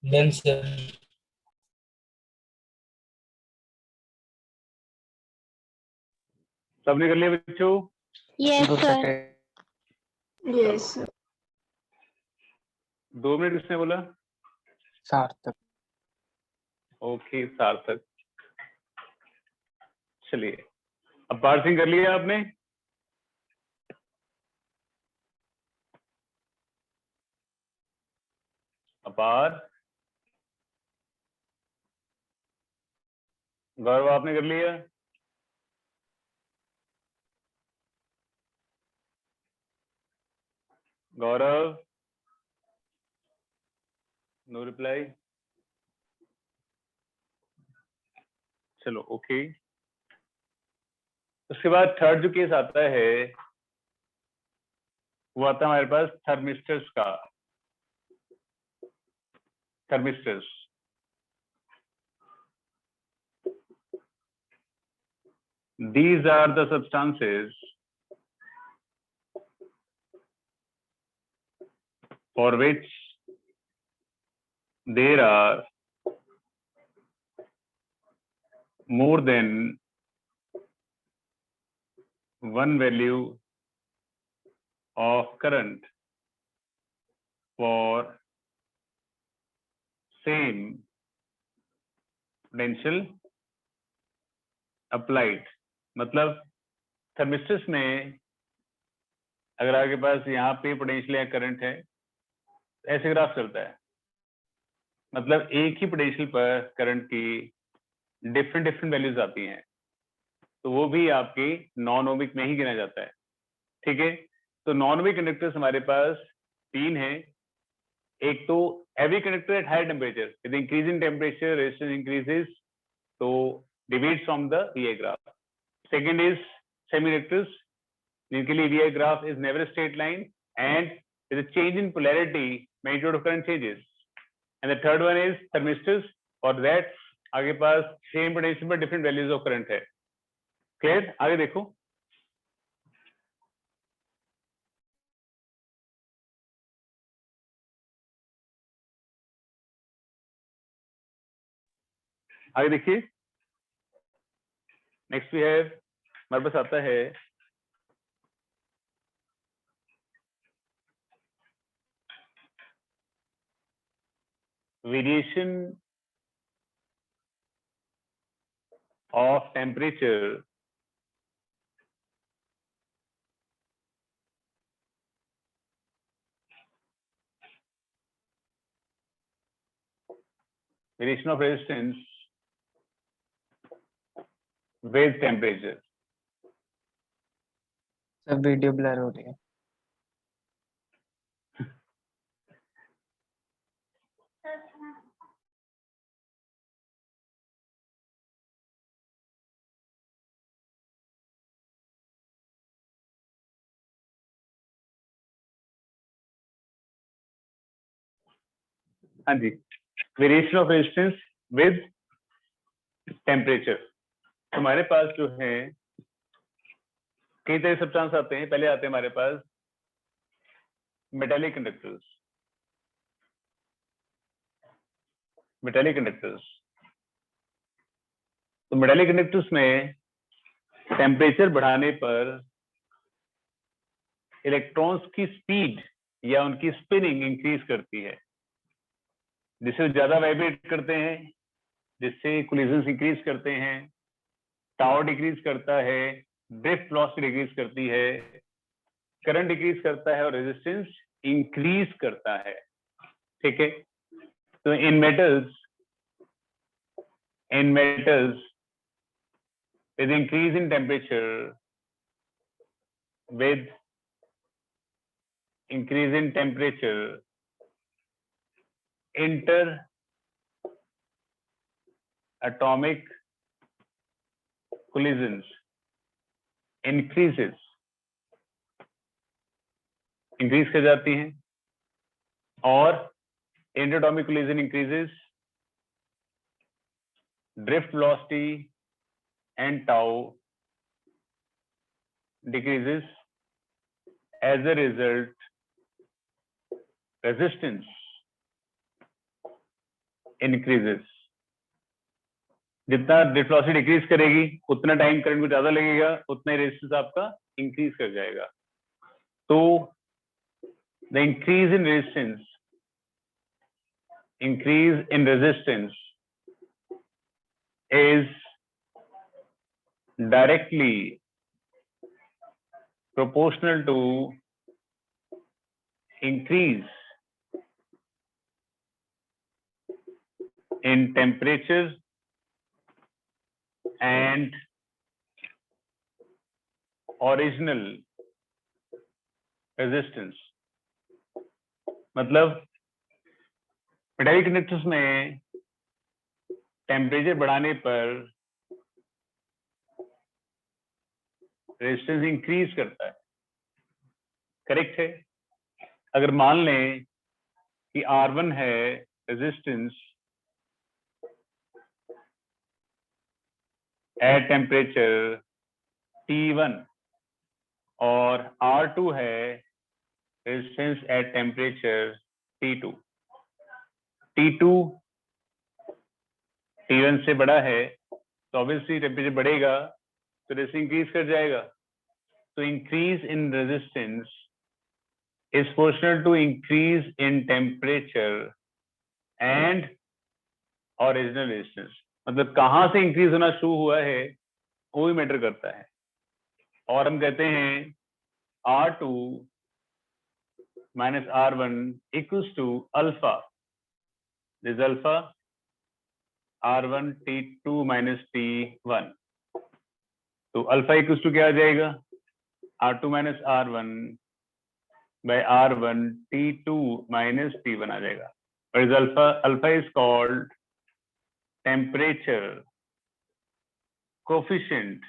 Then sir. सबने कर लिया बच्चों? Yes, दो sir. Second. Yes, sir. 2 minute किसने बोला? सार्थक। ओके सार्थक, चलिए अब पार्सिंग कर लिया आपने? अपार, गौरव आपने कर लिया? गौरव, नो रिप्लाई। चलो ओके। उसके बाद थर्ड जो केस आता है वो आता है हमारे पास थर्मिस्टर्स का। Thermistors, these are the substances for which there are more than one value of current for same potential applied। मतलब थर्मिस्टर्स में अगर आपके पास यहाँ पे पोटेंशियल या करंट है, ऐसे ग्राफ चलता है। मतलब एक ही पोटेंशियल पर करंट की डिफरेंट वैल्यूज आती हैं, तो वो भी आपके नॉन ओमिक में ही गिना जाता है। ठीक है, तो नॉन ओमिक कंडक्टर्स हमारे पास 3 हैं। एक तो heavy conductor at higher temperature, with increase in temperature resistance increases, so deviates from the VI graph. Second is semiconductors, जिनके लिए VI graph is never a straight line and with a change in polarity magnitude of current changes. And the third one is thermistors, for that आगे पास same potential पर different values of current है। Clear? आगे देखो। आगे देखिए, नेक्स्ट वी हैव, हमारे पास आता है variation of temperature variation of resistance with temperature। Sir video blur हो रही है। हाँ जी, variation of resistance with temperature. हमारे पास जो है कई तरह के सब्सटेंस आते हैं। पहले आते हैं हमारे पास मेटालिक कंडक्टर्स। मेटालिक कंडक्टर्स, तो मेटालिक कंडक्टर्स में टेम्परेचर बढ़ाने पर इलेक्ट्रॉन्स की स्पीड या उनकी स्पिनिंग इंक्रीज करती है, जिससे ज्यादा वाइब्रेट करते हैं, जिससे कोलिजन्स इंक्रीज करते हैं, टाउ डिक्रीज करता है, ड्रिफ्ट वेलोसिटी डिक्रीज करती है, करंट डिक्रीज करता है और रेजिस्टेंस इंक्रीज करता है। ठीक है, तो इन metals with increase in temperature, with increase in temperature, inter-atomic collisions increase कर जाती हैं, और inter-atomic collision increases, drift velocity and tau decreases, as a result resistance increases। जितना drift velocity डिक्रीज करेगी उतना टाइम करंट को ज्यादा लगेगा, उतना ही रेजिस्टेंस आपका इंक्रीज कर जाएगा। तो the increase in resistance is directly proportional to increase in temperature and original resistance। मतलब मेटालिक कंडक्टर्स में टेम्परेचर बढ़ाने पर रेजिस्टेंस इंक्रीज करता है, करेक्ट है। अगर मान लें कि R1 है रेजिस्टेंस एट टेम्परेचर T1 और R2 है resistance at temperature T2, T2 T1 से बड़ा है तो ऑब्वियसली टेम्परेचर बढ़ेगा तो रेजिस्टेंस इंक्रीज कर जाएगा। तो increase in resistance is proportional to increase in temperature and original resistance. मतलब कहाँ से इंक्रीज होना शुरू हुआ है वो भी मैटर करता है। और हम कहते हैं R2 minus R1 equals to alpha. This is alpha R1 T2 minus T1. तो अल्फा इक्वल्स टू क्या आ जाएगा? R2 minus R1 by R1 T2 minus T1 आ जाएगा। What is alpha? Alpha is called temperature coefficient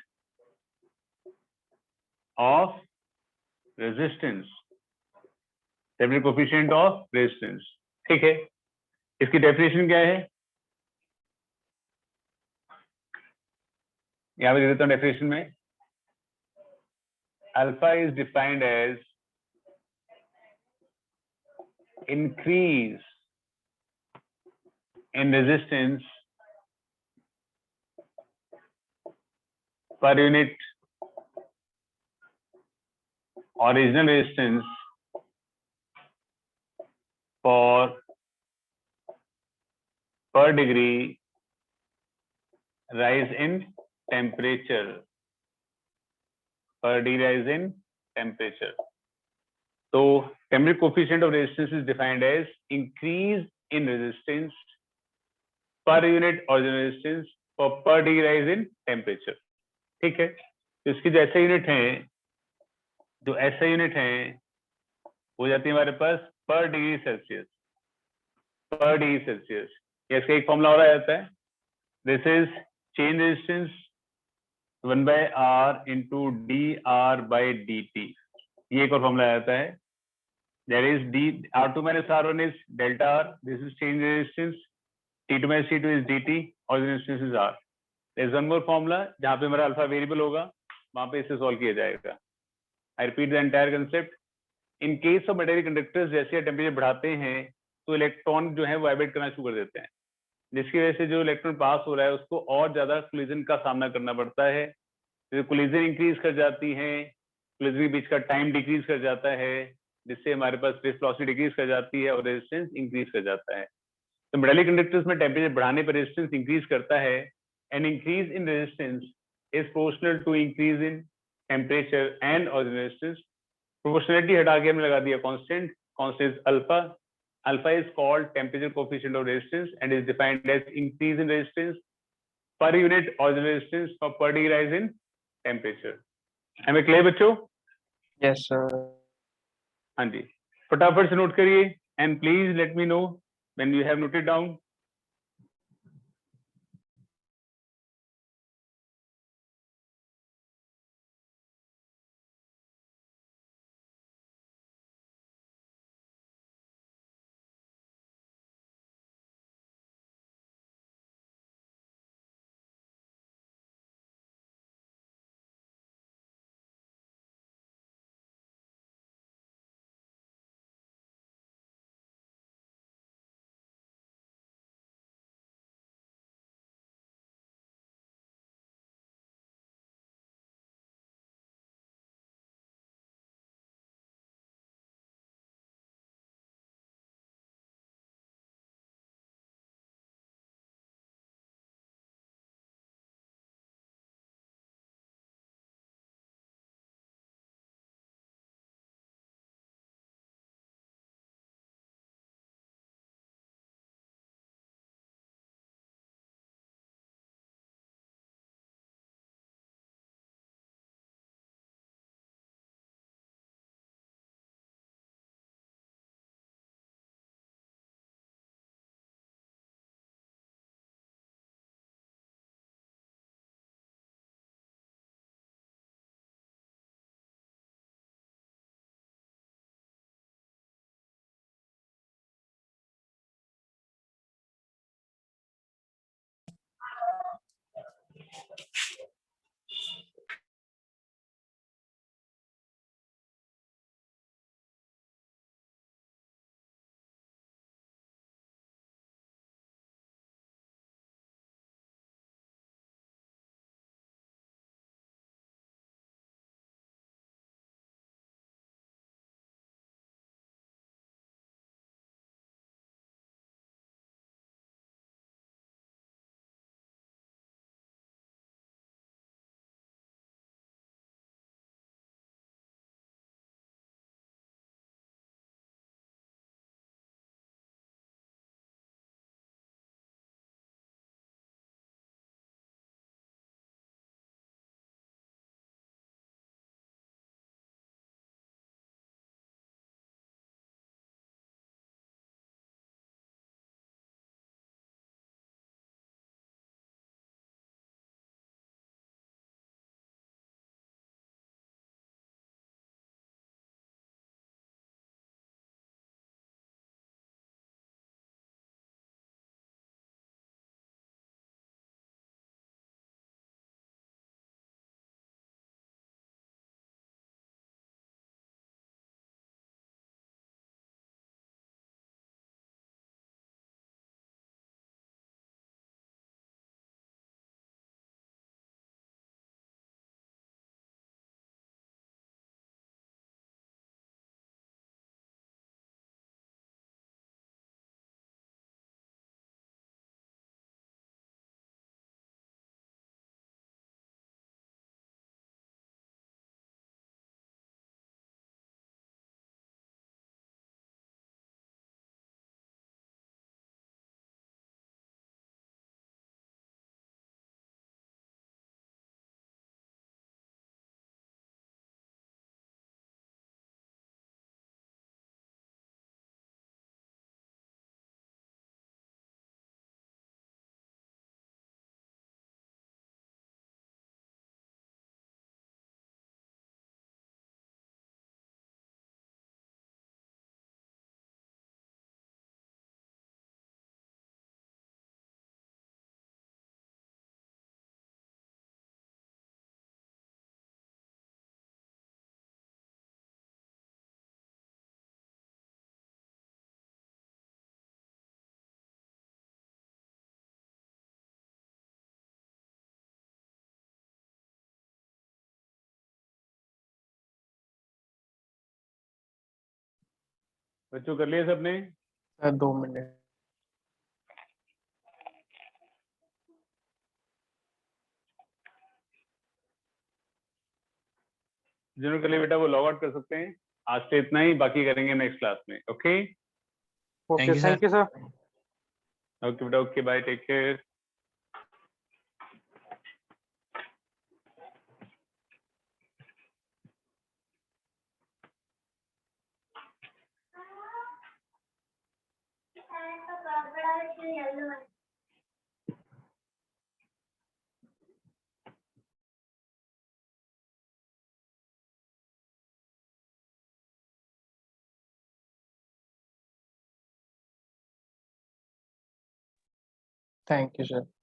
of resistance. Temperature coefficient of resistance. ठीक है, इसकी डेफिनेशन क्या है? यहाँ पे दे देता हूँ डेफिनेशन में। Alpha is defined as increase in resistance per unit original resistance for per degree rise in temperature, per degree rise in temperature. So temperature coefficient of resistance is defined as increase in resistance per unit original resistance for per degree rise in temperature. ठीक है, तो इसकी जो ऐसा यूनिट है, जो ऐसा यूनिट है हो जाती है हमारे पास पर डिग्री सेल्सियस, पर डिग्री सेल्सियस। इसका एक फॉर्मूला और आ जाता है, this is change resistance 1/R into dR/dt। ये एक और फॉर्मूला आ जाता है, that is d R2 minus R1 is delta R, this is change resistance, T2 minus T2 is dt और resistance is R। there is one more formula जहाँ पे हमारा अल्फा वेरिएबल होगा, वहां पे इसे सॉल्व किया जाएगा। I repeat the entire concept. In case of metallic conductors, जैसे टेम्परेचर बढ़ाते हैं तो इलेक्ट्रॉन जो है वो वाइब्रेट करना शुरू कर देते हैं, जिसकी वजह से जो इलेक्ट्रॉन पास हो रहा है उसको और ज्यादा कोलिजन का सामना करना पड़ता है। तो कोलिजन इंक्रीज कर जाती है, कोलिजन के बीच का टाइम डिक्रीज कर जाता है, जिससे हमारे पास स्पेस वेलोसिटी डिक्रीज कर जाती है और रेजिस्टेंस इंक्रीज कर जाता है। तो मेटालिक कंडक्टर्स में टेम्परेचर बढ़ाने पर रेजिस्टेंस इंक्रीज करता है, and increase in resistance is proportional to increase in temperature and original resistance. Proportionality हटा के हमने लगा दिया constant, constant alpha. Alpha is called temperature coefficient of resistance and is defined as increase in resistance per unit original resistance for per degree rise in temperature. Am I clear बच्चों? Yes sir. हाँ जी, फटाफट से नोट करिए and please let me know when you have noted down. बच्चों कर लिया सबने? Sir 2 minute. जिन्होंने कर लिया बेटा वो लॉग आउट कर सकते हैं। आज से इतना ही, बाकी करेंगे नेक्स्ट क्लास में। Okay okay, thank you sir. Okay बेटा, okay, bye, take care. Thank you sir.